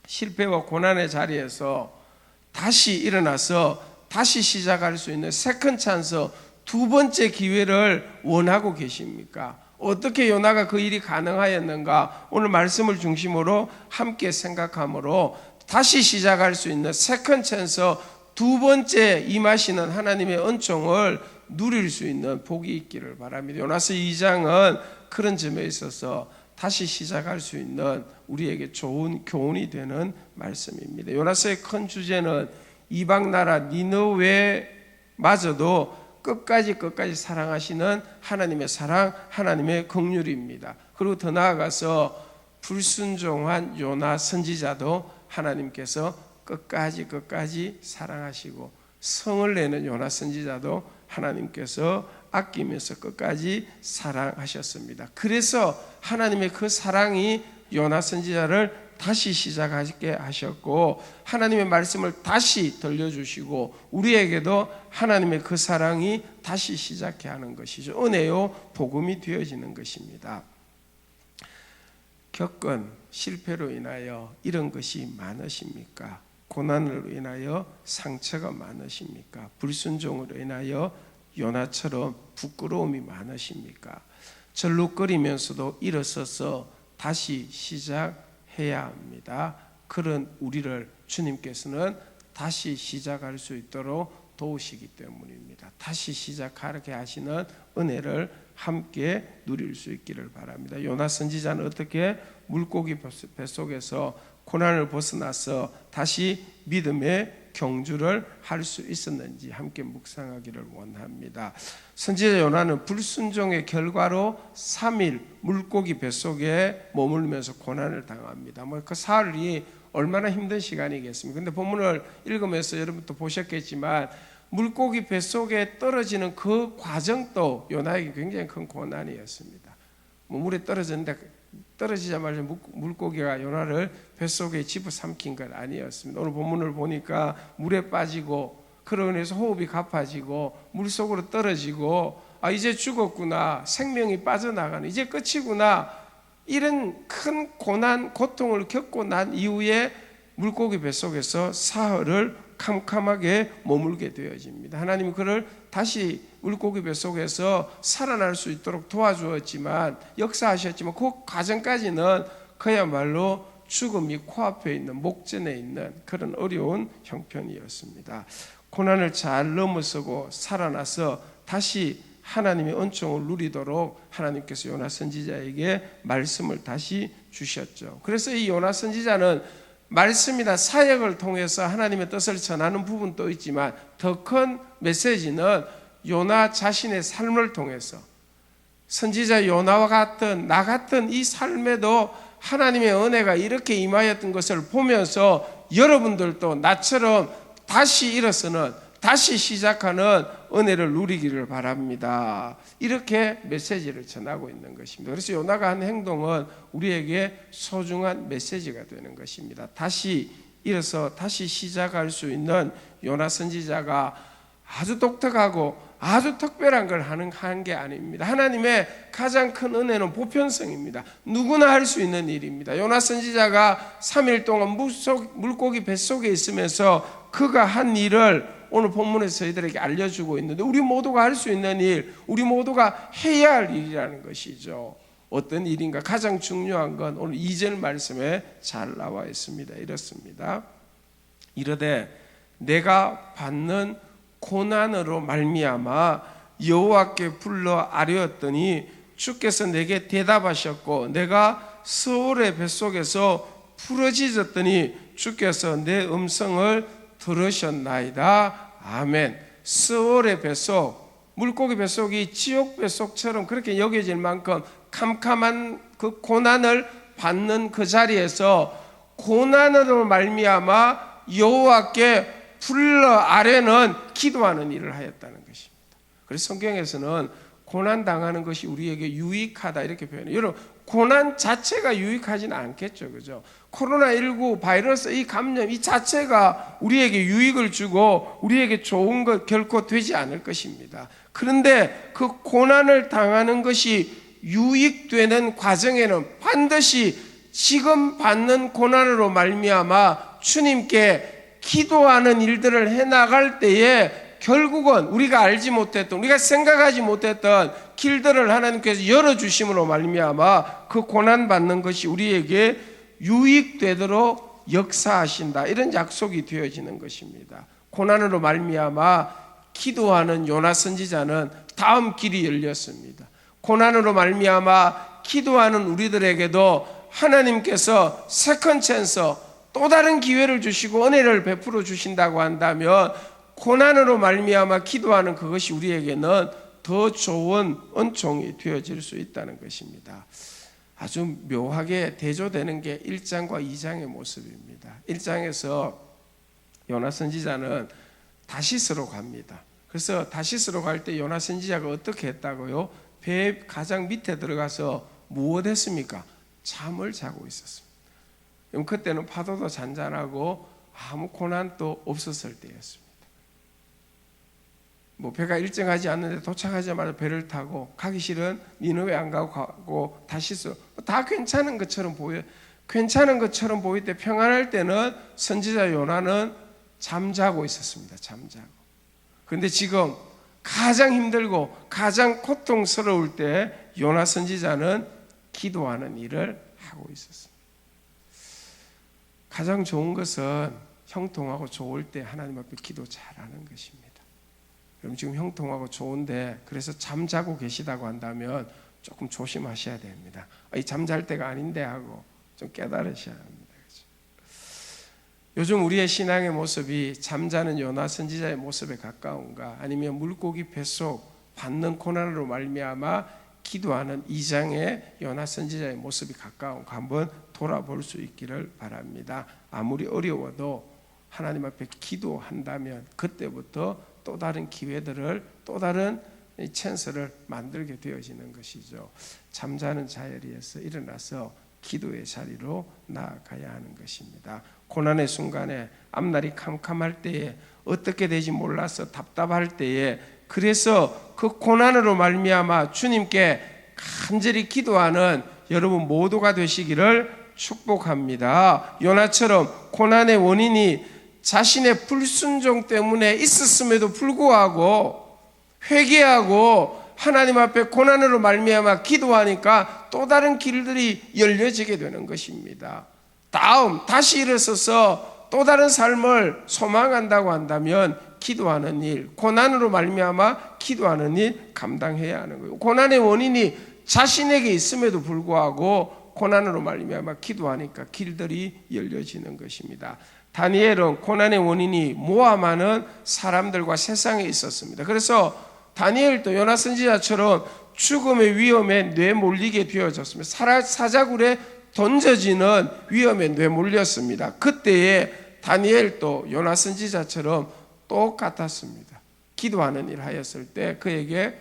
실패와 고난의 자리에서 다시 일어나서 다시 시작할 수 있는 세컨 찬스, 두 번째 기회를 원하고 계십니까? 어떻게 요나가 그 일이 가능하였는가? 오늘 말씀을 중심으로 함께 생각함으로 다시 시작할 수 있는 세컨 찬스, 두 번째 임하시는 하나님의 은총을 누릴 수 있는 복이 있기를 바랍니다. 요나서 2장은 그런 점에 있어서 다시 시작할 수 있는 우리에게 좋은 교훈이 되는 말씀입니다. 요나서의 큰 주제는 이방 나라 니느웨마저도 끝까지 사랑하시는 하나님의 사랑, 하나님의 긍휼입니다. 그리고 더 나아가서 불순종한 요나 선지자도 하나님께서 끝까지 사랑하시고 성을 내는 요나 선지자도 하나님께서 아끼면서 끝까지 사랑하셨습니다. 그래서 하나님의 그 사랑이 요나 선지자를 다시 시작하게 하셨고 하나님의 말씀을 다시 들려주시고 우리에게도 하나님의 그 사랑이 다시 시작해 하는 것이죠. 은혜요 복음이 되어지는 것입니다. 겪은 실패로 인하여 이런 것이 많으십니까? 고난으로 인하여 상처가 많으십니까? 불순종으로 인하여 요나처럼 부끄러움이 많으십니까? 절룩거리면서도 일어서서 다시 시작해야 합니다. 그런 우리를 주님께서는 다시 시작할 수 있도록 도우시기 때문입니다. 다시 시작하게 하시는 은혜를 함께 누릴 수 있기를 바랍니다. 요나 선지자는 어떻게 물고기 뱃속에서 고난을 벗어나서 다시 믿음의 경주를 할 수 있었는지 함께 묵상하기를 원합니다. 선지자 요나는 불순종의 결과로 3일 물고기 뱃속에 머물면서 고난을 당합니다. 그 사흘이 얼마나 힘든 시간이겠습니까? 근데 본문을 읽으면서 여러분도 보셨겠지만 물고기 뱃속에 떨어지는 그 과정도 요나에게 굉장히 큰 고난이었습니다. 물에 떨어졌는데 떨어지자마자 물고기가 요나를 뱃속에 집어삼킨 건 아니었습니다. 오늘 본문을 보니까 물에 빠지고 그러고 해서 호흡이 가파지고 물속으로 떨어지고 이제 죽었구나, 생명이 빠져나가는 이제 끝이구나, 이런 큰 고난 고통을 겪고 난 이후에 물고기 뱃속에서 사흘을 캄캄하게 머물게 되어집니다. 하나님은 그를 다시 물고기 뱃속에서 살아날 수 있도록 도와주었지만 역사하셨지만 그 과정까지는 그야말로 죽음이 코앞에 있는 목전에 있는 그런 어려운 형편이었습니다. 고난을 잘 넘어서고 살아나서 다시 하나님의 은총을 누리도록 하나님께서 요나 선지자에게 말씀을 다시 주셨죠. 그래서 이 요나 선지자는 말씀이나 사역을 통해서 하나님의 뜻을 전하는 부분도 있지만 더 큰 메시지는 요나 자신의 삶을 통해서 선지자 요나와 같은 나 같은 이 삶에도 하나님의 은혜가 이렇게 임하였던 것을 보면서 여러분들도 나처럼 다시 일어서는, 다시 시작하는 은혜를 누리기를 바랍니다. 이렇게 메시지를 전하고 있는 것입니다. 그래서 요나가 한 행동은 우리에게 소중한 메시지가 되는 것입니다. 다시 일어서 다시 시작할 수 있는 요나 선지자가 아주 독특하고 아주 특별한 걸 한 게 아닙니다. 하나님의 가장 큰 은혜는 보편성입니다. 누구나 할 수 있는 일입니다. 요나 선지자가 3일 동안 물고기 뱃속에 있으면서 그가 한 일을 오늘 본문에서 저희들에게 알려주고 있는데, 우리 모두가 할 수 있는 일, 우리 모두가 해야 할 일이라는 것이죠. 어떤 일인가? 가장 중요한 건 오늘 2절 말씀에 잘 나와 있습니다. 이렇습니다. 이르되 내가 받는 고난으로 말미암아 여호와께 불러 아뢰었더니 주께서 내게 대답하셨고 내가 스올의 뱃속에서 부러지졌더니 주께서 내 음성을 들으셨나이다. 아멘. 스올의 뱃속, 물고기 뱃속이 지옥 뱃속처럼 그렇게 여겨질 만큼 캄캄한 그 고난을 받는 그 자리에서 고난으로 말미암아 여호와께 불러 아뢰는 기도하는 일을 하였다는 것입니다. 그래서 성경에서는 고난 당하는 것이 우리에게 유익하다 이렇게 표현해요. 여러분, 고난 자체가 유익하지는 않겠죠, 그죠? 코로나19 바이러스 이 감염 이 자체가 우리에게 유익을 주고 우리에게 좋은 것 결코 되지 않을 것입니다. 그런데 그 고난을 당하는 것이 유익되는 과정에는 반드시 지금 받는 고난으로 말미암아 주님께 기도하는 일들을 해나갈 때에 결국은 우리가 알지 못했던, 우리가 생각하지 못했던 길들을 하나님께서 열어주심으로 말미암아 그 고난받는 것이 우리에게 유익되도록 역사하신다, 이런 약속이 되어지는 것입니다. 고난으로 말미암아 기도하는 요나 선지자는 다음 길이 열렸습니다. 고난으로 말미암아 기도하는 우리들에게도 하나님께서 세컨 찬스, 또 다른 기회를 주시고 은혜를 베풀어 주신다고 한다면 고난으로 말미암아 기도하는 그것이 우리에게는 더 좋은 은총이 되어질 수 있다는 것입니다. 아주 묘하게 대조되는 게 1장과 2장의 모습입니다. 1장에서 요나 선지자는 다시스로 갑니다. 그래서 다시스로 갈 때 요나 선지자가 어떻게 했다고요? 배 가장 밑에 들어가서 무엇 했습니까? 잠을 자고 있었습니다. 그때는 파도도 잔잔하고 아무 고난도 없었을 때였습니다. 배가 일정하지 않는데 도착하자마자 배를 타고 가기 싫은 니느웨 안 가고 다시스 다 괜찮은 것처럼 보일 때, 평안할 때는 선지자 요나는 잠자고 있었습니다. 잠자고. 그런데 지금 가장 힘들고 가장 고통스러울 때 요나 선지자는 기도하는 일을 하고 있었습니다. 가장 좋은 것은 형통하고 좋을 때 하나님 앞에 기도 잘하는 것입니다. 그럼 지금 형통하고 좋은데 그래서 잠자고 계시다고 한다면 조금 조심하셔야 됩니다. 이 잠잘 때가 아닌데 하고 좀 깨달으셔야 합니다. 그렇죠? 요즘 우리의 신앙의 모습이 잠자는 요나 선지자의 모습에 가까운가, 아니면 물고기 뱃속 받는 고난으로 말미암아 기도하는 2장의 요나 선지자의 모습이 가까운가 한번 돌아볼 수 있기를 바랍니다. 아무리 어려워도 하나님 앞에 기도한다면 그때부터 또 다른 기회들을, 또 다른 찬스를 만들게 되어지는 것이죠. 잠자는 자리에서 일어나서 기도의 자리로 나아가야 하는 것입니다. 고난의 순간에 앞날이 캄캄할 때에, 어떻게 될지 몰라서 답답할 때에, 그래서 그 고난으로 말미암아 주님께 간절히 기도하는 여러분 모두가 되시기를 축복합니다. 요나처럼 고난의 원인이 자신의 불순종 때문에 있었음에도 불구하고 회개하고 하나님 앞에 고난으로 말미암아 기도하니까 또 다른 길들이 열려지게 되는 것입니다. 다시 일어서서 또 다른 삶을 소망한다고 한다면 기도하는 일, 고난으로 말미암아 기도하는 일 감당해야 하는 거예요. 고난의 원인이 자신에게 있음에도 불구하고 고난으로 말미암아 기도하니까 길들이 열려지는 것입니다. 다니엘은 고난의 원인이 모함하는 사람들과 세상에 있었습니다. 그래서 다니엘도 요나 선지자처럼 죽음의 위험에 내몰리게 되어졌습니다. 사자굴에 던져지는 위험에 내몰렸습니다. 그때에 다니엘도 요나 선지자처럼 똑같았습니다. 기도하는 일 하였을 때 그에게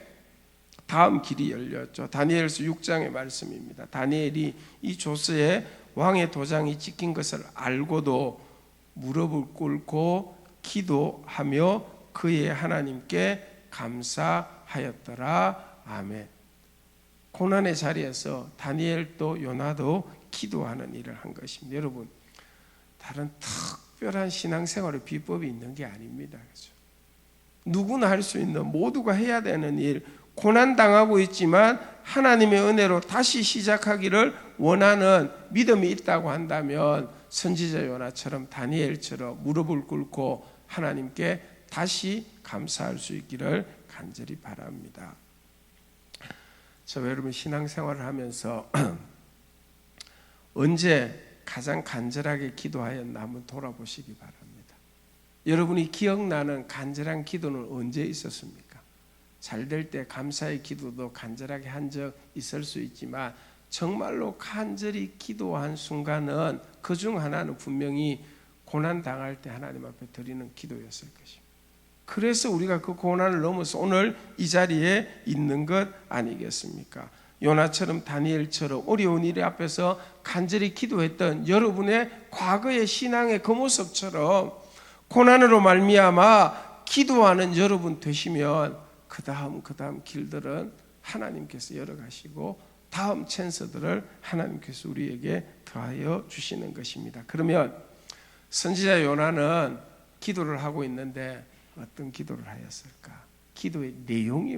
다음 길이 열렸죠. 다니엘서 6장의 말씀입니다. 다니엘이 이 조서에 왕의 도장이 찍힌 것을 알고도 무릎을 꿇고 기도하며 그의 하나님께 감사하였더라. 아멘. 고난의 자리에서 다니엘도 요나도 기도하는 일을 한 것입니다. 여러분, 다른 특별한 신앙생활의 비법이 있는 게 아닙니다. 그렇죠? 누구나 할 수 있는, 모두가 해야 되는 일, 고난당하고 있지만 하나님의 은혜로 다시 시작하기를 원하는 믿음이 있다고 한다면 선지자 요나처럼 다니엘처럼 무릎을 꿇고 하나님께 다시 감사할 수 있기를 간절히 바랍니다. 저 여러분 신앙생활을 하면서 언제 가장 간절하게 기도하였나 한번 돌아보시기 바랍니다. 여러분이 기억나는 간절한 기도는 언제 있었습니까? 잘 될 때 감사의 기도도 간절하게 한 적 있을 수 있지만 정말로 간절히 기도한 순간은 그중 하나는 분명히 고난 당할 때 하나님 앞에 드리는 기도였을 것입니다. 그래서 우리가 그 고난을 넘어서 오늘 이 자리에 있는 것 아니겠습니까? 요나처럼 다니엘처럼 어려운 일 앞에서 간절히 기도했던 여러분의 과거의 신앙의 그 모습처럼 고난으로 말미암아 기도하는 여러분 되시면 그 다음 길들은 하나님께서 열어가시고 다음 찬스들을 하나님께서 우리에게 더하여 주시는 것입니다. 그러면 선지자 요나는 기도를 하고 있는데 어떤 기도를 하였을까? 기도의 내용이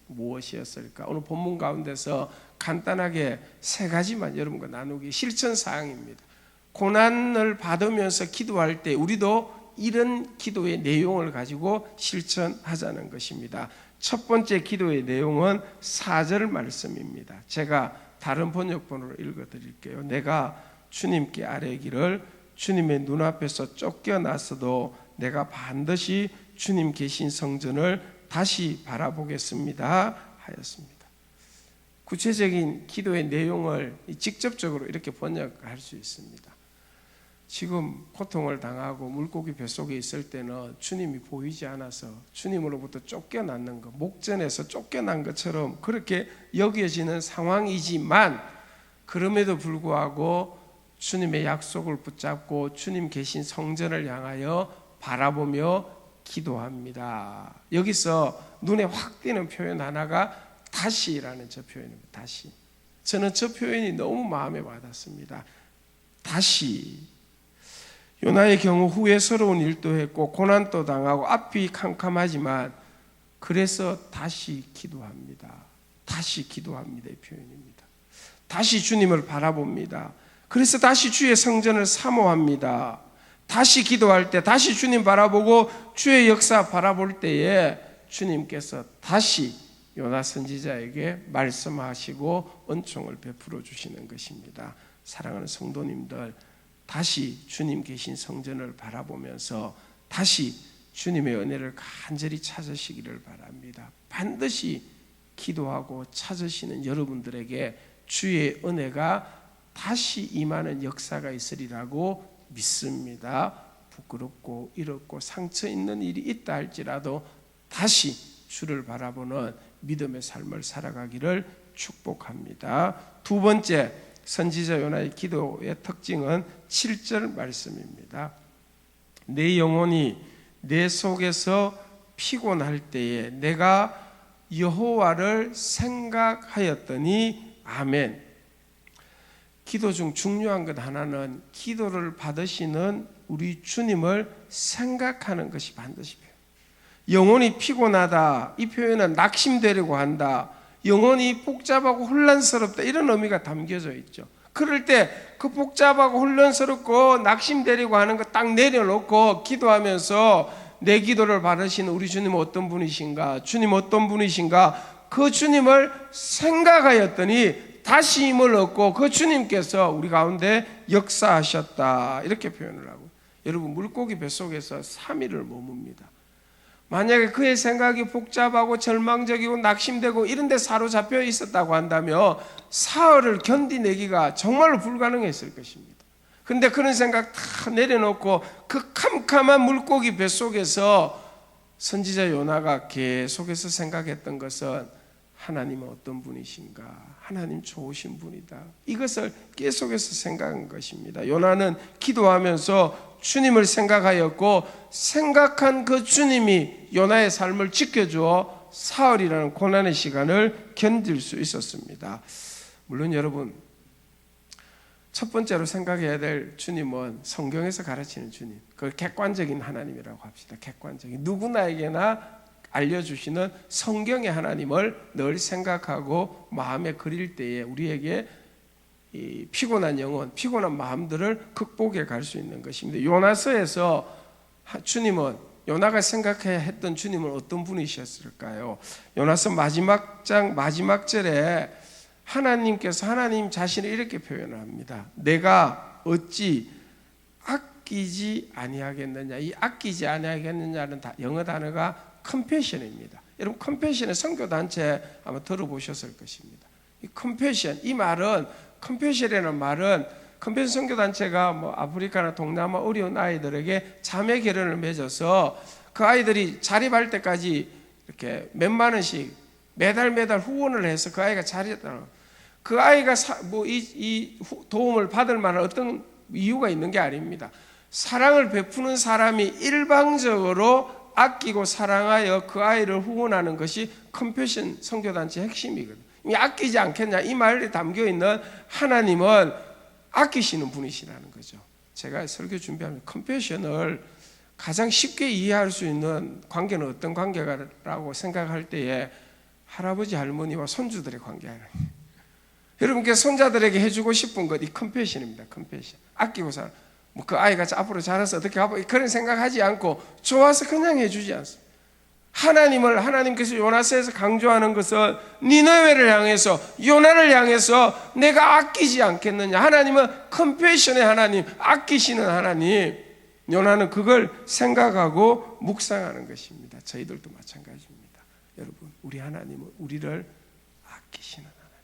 무엇이었을까? 오늘 본문 가운데서 간단하게 세 가지만 여러분과 나누기 실천사항입니다. 고난을 받으면서 기도할 때 우리도 이런 기도의 내용을 가지고 실천하자는 것입니다. 첫 번째 기도의 내용은 4절 말씀입니다. 제가 다른 번역본으로 읽어드릴게요. 내가 주님께 아뢰기를 주님의 눈앞에서 쫓겨났어도 내가 반드시 주님 계신 성전을 다시 바라보겠습니다 하였습니다. 구체적인 기도의 내용을 직접적으로 이렇게 번역할 수 있습니다. 지금 고통을 당하고 물고기 뱃속에 있을 때는 주님이 보이지 않아서 주님으로부터 쫓겨났는 것, 목전에서 쫓겨난 것처럼 그렇게 여겨지는 상황이지만 그럼에도 불구하고 주님의 약속을 붙잡고 주님 계신 성전을 향하여 바라보며 기도합니다. 여기서 눈에 확 띄는 표현 하나가 다시라는 저 표현입니다. 다시. 저는 저 표현이 너무 마음에 와닿습니다. 다시. 요나의 경우 후회스러운 일도 했고 고난도 당하고 앞이 캄캄하지만 그래서 다시 기도합니다. 다시 기도합니다. 이 표현입니다. 다시 주님을 바라봅니다. 그래서 다시 주의 성전을 사모합니다. 다시 기도할 때 다시 주님 바라보고 주의 역사 바라볼 때에 주님께서 다시 요나 선지자에게 말씀하시고 은총을 베풀어 주시는 것입니다. 사랑하는 성도님들, 다시 주님 계신 성전을 바라보면서 다시 주님의 은혜를 간절히 찾으시기를 바랍니다. 반드시 기도하고 찾으시는 여러분들에게 주의 은혜가 다시 임하는 역사가 있으리라고 믿습니다. 부끄럽고 이렇고 상처 있는 일이 있다 할지라도 다시 주를 바라보는 믿음의 삶을 살아가기를 축복합니다. 두 번째, 선지자 요나의 기도의 특징은 7절 말씀입니다. 내 영혼이 내 속에서 피곤할 때에 내가 여호와를 생각하였더니 아멘. 기도 중 중요한 것 하나는 기도를 받으시는 우리 주님을 생각하는 것이 반드시 필요해요. 영혼이 피곤하다, 이 표현은 낙심되려고 한다, 영혼이 복잡하고 혼란스럽다, 이런 의미가 담겨져 있죠. 그럴 때 그 복잡하고 혼란스럽고 낙심되려고 하는 거 딱 내려놓고 기도하면서 내 기도를 받으시는 우리 주님은 어떤 분이신가, 주님 어떤 분이신가, 그 주님을 생각하였더니 다시 힘을 얻고 그 주님께서 우리 가운데 역사하셨다, 이렇게 표현을 하고, 여러분 물고기 뱃속에서 3일을 머뭅니다. 만약에 그의 생각이 복잡하고 절망적이고 낙심되고 이런 데 사로잡혀 있었다고 한다면 사흘을 견디내기가 정말로 불가능했을 것입니다. 근데 그런 생각 다 내려놓고 그 캄캄한 물고기 뱃속에서 선지자 요나가 계속해서 생각했던 것은 하나님은 어떤 분이신가, 하나님 좋으신 분이다, 이것을 계속해서 생각한 것입니다. 요나는 기도하면서 주님을 생각하였고 생각한 그 주님이 요나의 삶을 지켜주어 사흘이라는 고난의 시간을 견딜 수 있었습니다. 물론 여러분, 첫 번째로 생각해야 될 주님은 성경에서 가르치는 주님, 그걸 객관적인 하나님이라고 합시다. 객관적인, 누구나에게나 알려주시는 성경의 하나님을 늘 생각하고 마음에 그릴 때에 우리에게 이 피곤한 영혼, 피곤한 마음들을 극복해 갈 수 있는 것입니다. 요나서에서 주님은, 요나가 생각해야 했던 주님은 어떤 분이셨을까요? 요나서 마지막 장 마지막 절에 하나님께서 하나님 자신을 이렇게 표현을 합니다. 내가 어찌 아끼지 아니하겠느냐. 이 아끼지 아니하겠느냐는 영어 단어가 컴패션입니다. 여러분, 컴패션의 선교단체 아마 들어보셨을 것입니다. 이 컴패션, 이 말은, 컴패션이라는 말은 컴패션 선교단체가 뭐 아프리카나 동남아 어려운 아이들에게 자매 결연을 맺어서 그 아이들이 자립할 때까지 이렇게 몇만 원씩 매달 후원을 해서 그 아이가 자립했다는, 그 아이가 이 도움을 받을 만한 어떤 이유가 있는 게 아닙니다. 사랑을 베푸는 사람이 일방적으로 아끼고 사랑하여 그 아이를 후원하는 것이 컴패션 선교단체의 핵심이거든요. 아끼지 않겠냐, 이 말에 담겨있는 하나님은 아끼시는 분이시라는 거죠. 제가 설교 준비하면서 컴패션을 가장 쉽게 이해할 수 있는 관계는 어떤 관계라고 생각할 때에 할아버지 할머니와 손주들의 관계예요. 여러분께 손자들에게 해주고 싶은 것, 이 컴패션입니다. 컴패션. 아끼고 살아. 뭐 그 아이가 앞으로 자라서 어떻게 하고 그런 생각하지 않고 좋아서 그냥 해주지 않습니다. 하나님께서 요나서에서 강조하는 것은 니느웨를 향해서, 요나를 향해서 내가 아끼지 않겠느냐. 하나님은 컴패션의 하나님, 아끼시는 하나님. 요나는 그걸 생각하고 묵상하는 것입니다. 저희들도 마찬가지입니다. 여러분, 우리 하나님은 우리를 아끼시는 하나님,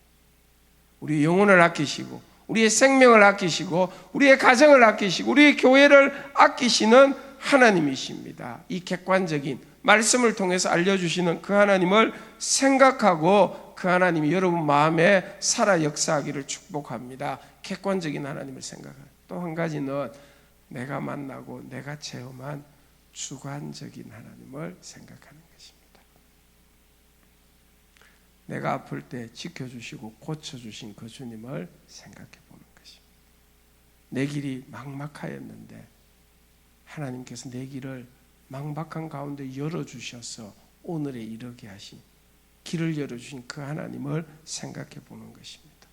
우리의 영혼을 아끼시고 우리의 생명을 아끼시고 우리의 가정을 아끼시고 우리의 교회를 아끼시는 하나님이십니다. 이 객관적인 말씀을 통해서 알려주시는 그 하나님을 생각하고 그 하나님이 여러분 마음에 살아 역사하기를 축복합니다. 객관적인 하나님을 생각하는. 또 한 가지는 내가 만나고 내가 체험한 주관적인 하나님을 생각하는 것입니다. 내가 아플 때 지켜주시고 고쳐주신 그 주님을 생각해 보는 것입니다. 내 길이 막막하였는데 하나님께서 내 길을 막막한 가운데 열어주셔서 오늘에 이르게 하신, 길을 열어주신 그 하나님을 생각해 보는 것입니다.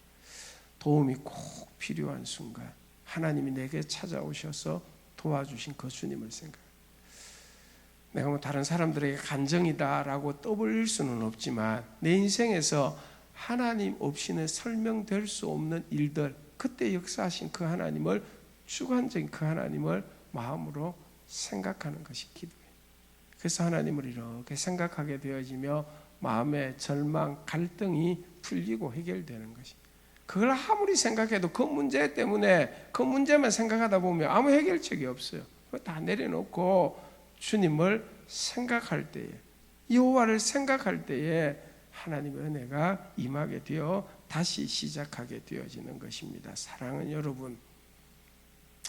도움이 꼭 필요한 순간 하나님이 내게 찾아오셔서 도와주신 그 주님을 생각합니다. 내가 뭐 다른 사람들에게 간정이다라고 떠벌릴 수는 없지만 내 인생에서 하나님 없이는 설명될 수 없는 일들, 그때 역사하신 그 하나님을, 주관적인 그 하나님을 마음으로 생각하는 것이 기도예요. 그래서 하나님을 이렇게 생각하게 되어지며 마음의 절망, 갈등이 풀리고 해결되는 것입니다. 그걸 아무리 생각해도 그 문제 때문에 그 문제만 생각하다 보면 아무 해결책이 없어요. 그거 다 내려놓고 주님을 생각할 때에, 여호와를 생각할 때에 하나님의 은혜가 임하게 되어 다시 시작하게 되어지는 것입니다. 사랑은 여러분,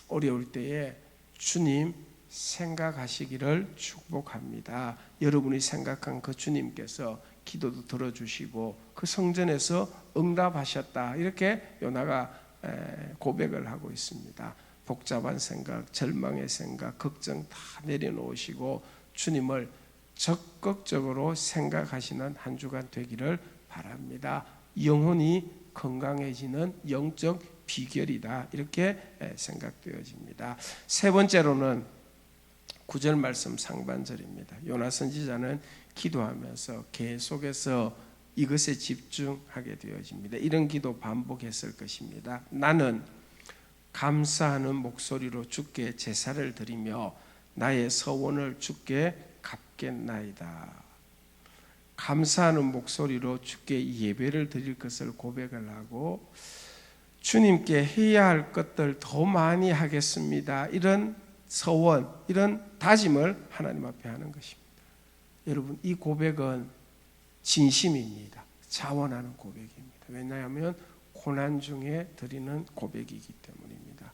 어려울 때에 주님 생각하시기를 축복합니다. 여러분이 생각한 그 주님께서 기도도 들어주시고 그 성전에서 응답하셨다, 이렇게 요나가 고백을 하고 있습니다. 복잡한 생각, 절망의 생각, 걱정 다 내려놓으시고 주님을 적극적으로 생각하시는 한 주간 되기를 바랍니다. 영혼이 건강해지는 영적 비결이다, 이렇게 생각되어집니다. 세 번째로는 9절 말씀 상반절입니다. 요나 선지자는 기도하면서 계속해서 이것에 집중하게 되어집니다. 이런 기도 반복했을 것입니다. 나는 감사하는 목소리로 주께 제사를 드리며 나의 서원을 주께 갚겠나이다. 감사하는 목소리로 주께 예배를 드릴 것을 고백을 하고 주님께 해야 할 것들 더 많이 하겠습니다, 이런 서원, 이런 다짐을 하나님 앞에 하는 것입니다. 여러분, 이 고백은 진심입니다. 자원하는 고백입니다. 왜냐하면 고난 중에 드리는 고백이기 때문입니다.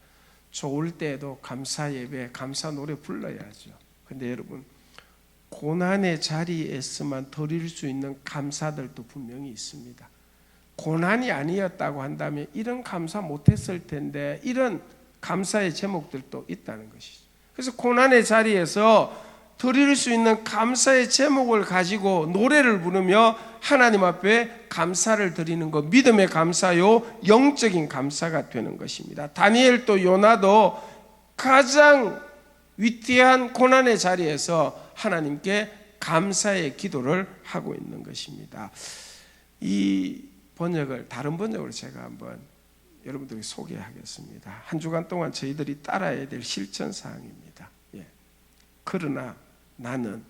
좋을 때에도 감사 예배, 감사 노래 불러야죠. 근데 여러분, 고난의 자리에서만 드릴 수 있는 감사들도 분명히 있습니다. 고난이 아니었다고 한다면 이런 감사 못했을 텐데, 이런 감사의 제목들도 있다는 것이죠. 그래서 고난의 자리에서 드릴 수 있는 감사의 제목을 가지고 노래를 부르며 하나님 앞에 감사를 드리는 것, 믿음의 감사요, 영적인 감사가 되는 것입니다. 다니엘도 요나도 가장 위대한 고난의 자리에서 하나님께 감사의 기도를 하고 있는 것입니다. 이 번역을, 다른 번역으로 제가 한번 여러분들에게 소개하겠습니다. 한 주간 동안 저희들이 따라야 될 실천사항입니다. 그러나 나는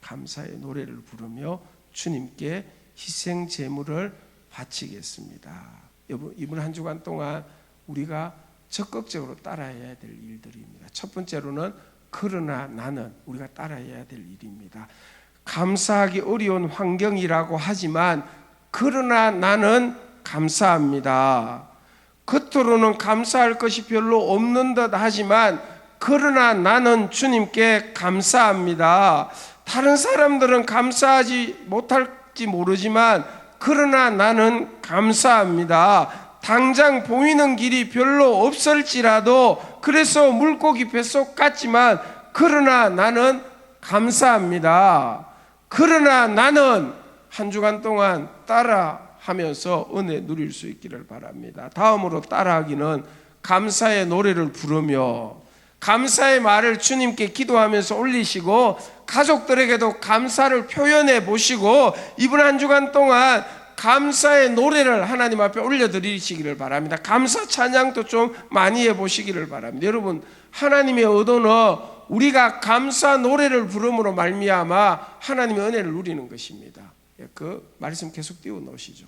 감사의 노래를 부르며 주님께 희생 제물을 바치겠습니다. 이번 한 주간 동안 우리가 적극적으로 따라야 될 일들입니다. 첫 번째로는 그러나 나는 우리가 따라야 될 일입니다. 감사하기 어려운 환경이라고 하지만 그러나 나는 감사합니다. 겉으로는 감사할 것이 별로 없는 듯 하지만 그러나 나는 주님께 감사합니다. 다른 사람들은 감사하지 못할지 모르지만 그러나 나는 감사합니다. 당장 보이는 길이 별로 없을지라도, 그래서 물고기 뱃속 같지만 그러나 나는 감사합니다. 그러나 나는 한 주간 동안 따라하면서 은혜 누릴 수 있기를 바랍니다. 다음으로 따라하기는 감사의 노래를 부르며 감사의 말을 주님께 기도하면서 올리시고, 가족들에게도 감사를 표현해 보시고, 이번 한 주간 동안 감사의 노래를 하나님 앞에 올려드리시기를 바랍니다. 감사 찬양도 좀 많이 해보시기를 바랍니다. 여러분, 하나님의 의도는 우리가 감사 노래를 부름으로 말미암아 하나님의 은혜를 누리는 것입니다. 그 말씀 계속 띄워 놓으시죠.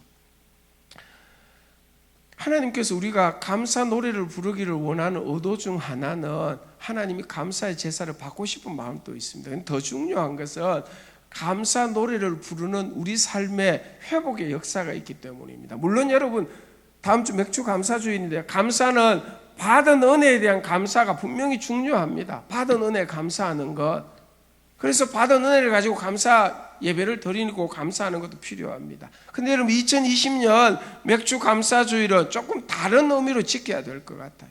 하나님께서 우리가 감사 노래를 부르기를 원하는 의도 중 하나는 하나님이 감사의 제사를 받고 싶은 마음도 있습니다. 더 중요한 것은 감사 노래를 부르는 우리 삶의 회복의 역사가 있기 때문입니다. 물론 여러분, 다음 주 맥주 감사주일인데 감사는 받은 은혜에 대한 감사가 분명히 중요합니다. 받은 은혜에 감사하는 것, 그래서 받은 은혜를 가지고 감사 예배를 드리고 감사하는 것도 필요합니다. 근데 여러분, 2020년 맥주 감사주일은 조금 다른 의미로 지켜야 될 것 같아요.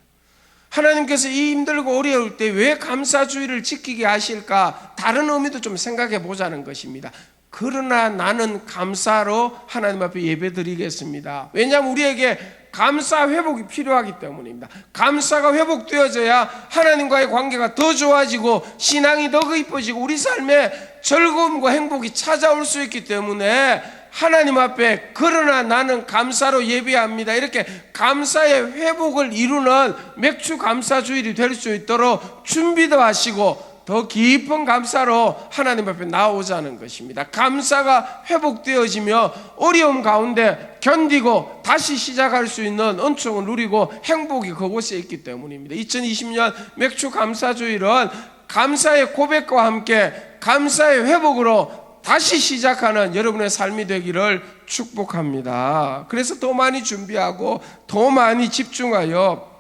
하나님께서 이 힘들고 어려울 때 왜 감사주일을 지키게 하실까? 다른 의미도 좀 생각해 보자는 것입니다. 그러나 나는 감사로 하나님 앞에 예배 드리겠습니다. 왜냐하면 우리에게 감사 회복이 필요하기 때문입니다. 감사가 회복되어져야 하나님과의 관계가 더 좋아지고 신앙이 더 깊어지고 우리 삶에 즐거움과 행복이 찾아올 수 있기 때문에 하나님 앞에 그러나 나는 감사로 예배합니다, 이렇게 감사의 회복을 이루는 맥주 감사주일이 될 수 있도록 준비도 하시고 더 깊은 감사로 하나님 앞에 나오자는 것입니다. 감사가 회복되어지며 어려움 가운데 견디고 다시 시작할 수 있는 은총을 누리고 행복이 그곳에 있기 때문입니다. 2020년 맥주 감사주일은 감사의 고백과 함께 감사의 회복으로 다시 시작하는 여러분의 삶이 되기를 축복합니다. 그래서 더 많이 준비하고 더 많이 집중하여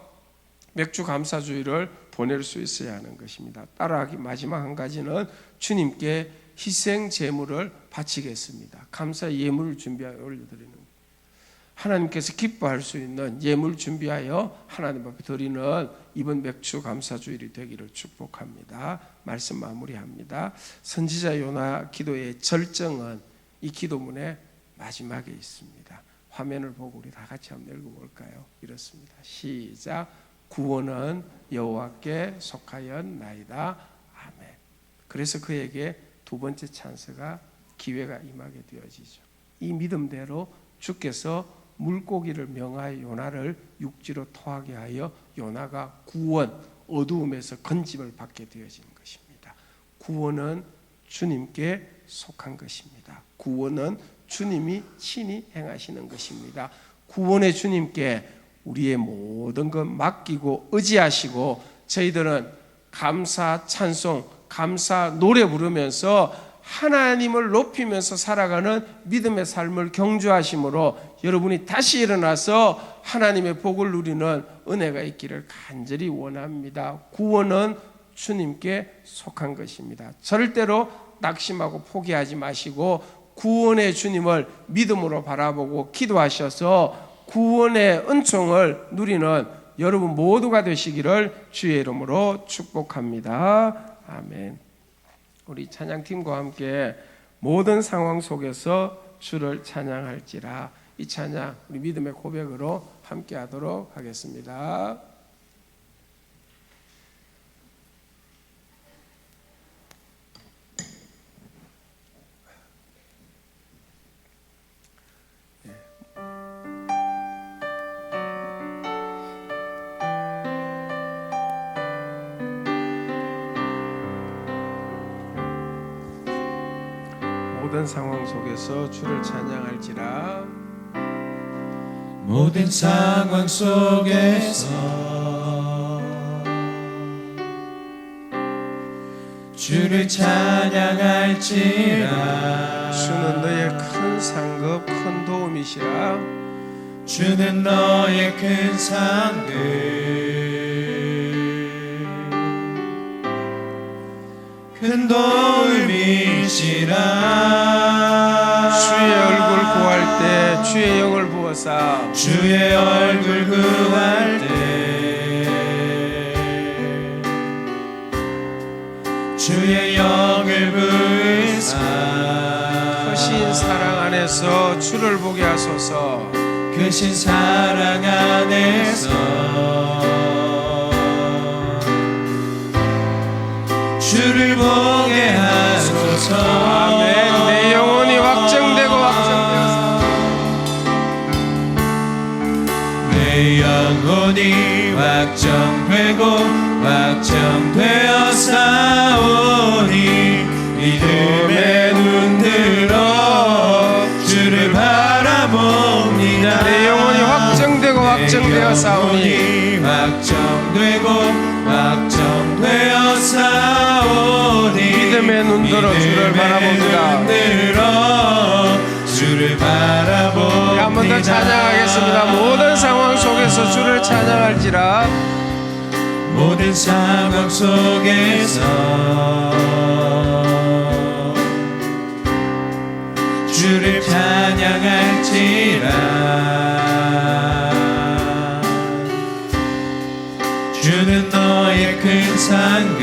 맥주 감사주일을 보낼 수 있어야 하는 것입니다. 따라하기 마지막 한 가지는 주님께 희생 제물을 바치겠습니다. 감사 예물을 준비하여 올려드리는, 하나님께서 기뻐할 수 있는 예물 준비하여 하나님 앞에 드리는 이번 맥주 감사주일이 되기를 축복합니다. 말씀 마무리합니다. 선지자 요나 기도의 절정은 이 기도문의 마지막에 있습니다. 화면을 보고 우리 다 같이 한번 읽어볼까요? 이렇습니다. 시작. 구원은 여호와께 속하였나이다. 아멘. 그래서 그에게 두 번째 찬스가, 기회가 임하게 되어지죠. 이 믿음대로 주께서 물고기를 명하여 요나를 육지로 토하게 하여 요나가 구원, 어두움에서 건짐을 받게 되어지는 것입니다. 구원은 주님께 속한 것입니다. 구원은 주님이 친히 행하시는 것입니다. 구원의 주님께 우리의 모든 것 맡기고 의지하시고 저희들은 감사 찬송, 감사 노래 부르면서 하나님을 높이면서 살아가는 믿음의 삶을 경주하심으로 여러분이 다시 일어나서 하나님의 복을 누리는 은혜가 있기를 간절히 원합니다. 구원은 주님께 속한 것입니다. 절대로 낙심하고 포기하지 마시고 구원의 주님을 믿음으로 바라보고 기도하셔서 구원의 은총을 누리는 여러분 모두가 되시기를 주의 이름으로 축복합니다. 아멘. 우리 찬양팀과 함께 모든 상황 속에서 주를 찬양할지라, 이 찬양 우리 믿음의 고백으로 함께 하도록 하겠습니다. 모든 상황 속에서 주를 찬양할지라, 모든 상황 속에서 주를 찬양할지라. 주는 너의 큰 상급 큰 도움이시라. 주는 너의 큰 상급 큰 도움이시라. 주의 얼굴 구할 때 주의 영을 부어사, 주의 얼굴 구할 때 주의 영을 부으사. 크신 사랑 안에서 주를 보게 하소서. 크신 사랑 안에서 주를 보게 하소서. 아멘. 내 영혼이 확정되고 확정되어서, 내 영혼이 확정되고 확정되어 싸우니 믿음의 눈 들어 주를 바라봅니다. 내 영혼이 확정되고 확정되어 싸우니, 확정되고 확정되어 싸우니 믿음의 눈 들어 주를 바라봅니다. 주를 바라봅니다. 한 번 더 찬양하겠습니다. 모든 상황 속에서 주를 찬양할지라, 모든 상황 속에서 주를 찬양할지라. 주는 너의 큰 상급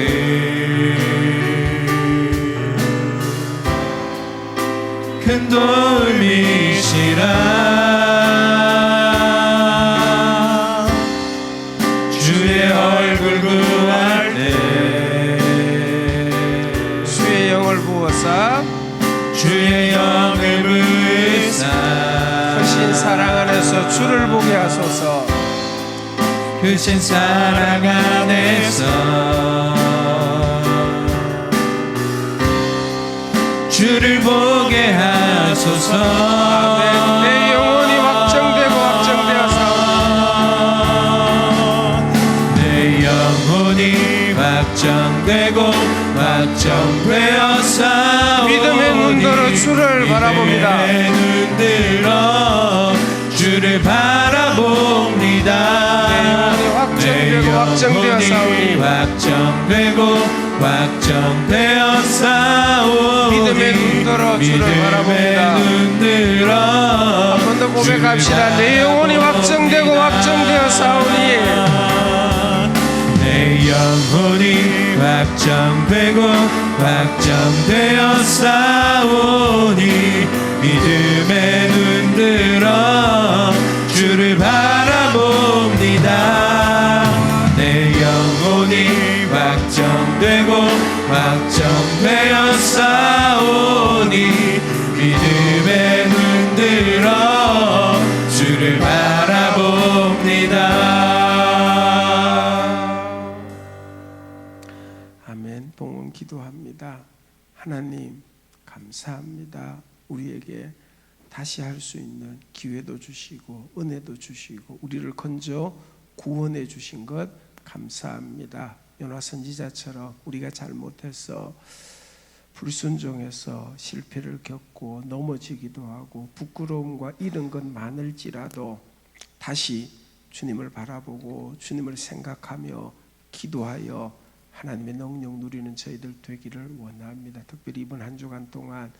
큰 도움이시라. 주의 얼굴 구할 때 주의 영을 부어사, 주의 영을 부으사. 크신 사랑 안에서 주를 보게 하소서. 크신 사랑 안에서 주를 보게 하소서. 아멘. 내 영혼이 확정되고 확정되어서, 내 영혼이 확정되고 확정되어 싸우니 믿음의 눈으로 주를 바라봅니다. 믿음의 눈 들어 주를 바라봅니다. 확정되고 확정되어 싸우니, 확정되고 확정되어 싸우니 믿음의 눈 들어 주를 바라봅니다. 한 번 더 고백합시다. 내 영혼이 확정되고 확정되어 싸우니, 내 영혼이 확정되고 확정되어 싸우니 믿음의 눈 들어 주를 바라봅니다. 내 영혼이 확정되고 확정되어 싸우니 믿음의 눈 들어 주를 바라봅니다. 아멘. 봉헌 기도합니다. 하나님 감사합니다. 우리에게 다시 할 수 있는 기회도 주시고 은혜도 주시고 우리를 건져 구원해 주신 것 감사합니다. 요나 선지자처럼 우리가 잘못해서 불순종해서 실패를 겪고 넘어지기도 하고 부끄러움과 이런 건 많을지라도 다시 주님을 바라보고 주님을 생각하며 기도하여 하나님의 능력 누리는 저희들 되기를 원합니다. 특별히 이번 한 주간 동안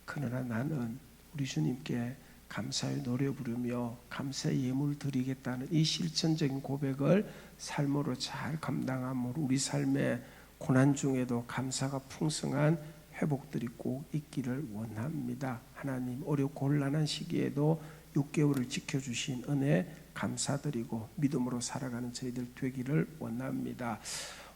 그러나 나는 우리 주님께 감사의 노래 부르며 감사의 예물 드리겠다는 이 실천적인 고백을 삶으로 잘 감당함으로 우리 삶의 고난 중에도 감사가 풍성한 회복들이 꼭 있기를 원합니다. 하나님 어렵고 곤란한 시기에도 6개월을 지켜주신 은혜 감사드리고 믿음으로 살아가는 저희들 되기를 원합니다.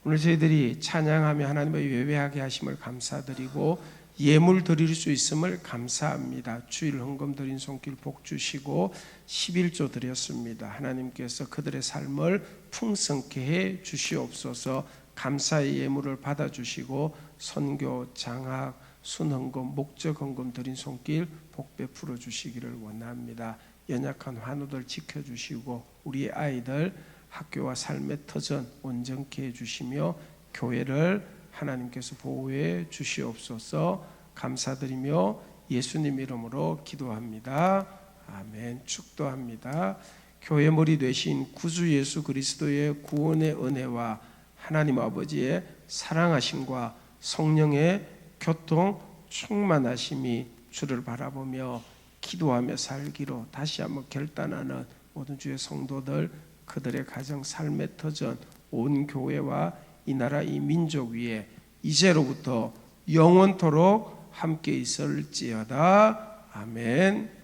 오늘 저희들이 찬양하며 하나님의 예배하게 하심을 감사드리고 예물 드릴 수 있음을 감사합니다. 주일 헌금 드린 손길 복 주시고 11조 드렸습니다. 하나님께서 그들의 삶을 풍성케 해 주시옵소서. 감사의 예물을 받아주시고 선교, 장학, 순헌금, 목적헌금 드린 손길 복 베풀어 주시기를 원합니다. 연약한 환우들 지켜주시고 우리의 아이들 학교와 삶의 터전 온전케 해주시며 교회를 하나님께서 보호해 주시옵소서. 감사드리며 예수님 이름으로 기도합니다. 아멘. 축도합니다. 교회 머리 되신 구주 예수 그리스도의 구원의 은혜와 하나님 아버지의 사랑하심과 성령의 교통 충만하심이 주를 바라보며 기도하며 살기로 다시 한번 결단하는 모든 주의 성도들, 그들의 가정 삶의 터전 온 교회와 이 나라 이 민족 위에 이제로부터 영원토록 함께 있을지어다. 아멘.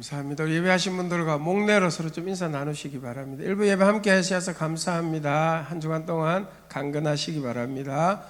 감사합니다. 예배하신 분들과 목 내려 서로 좀 인사 나누시기 바랍니다. 일부 예배 함께 하셔서 감사합니다. 한 주간 동안 강건하시기 바랍니다.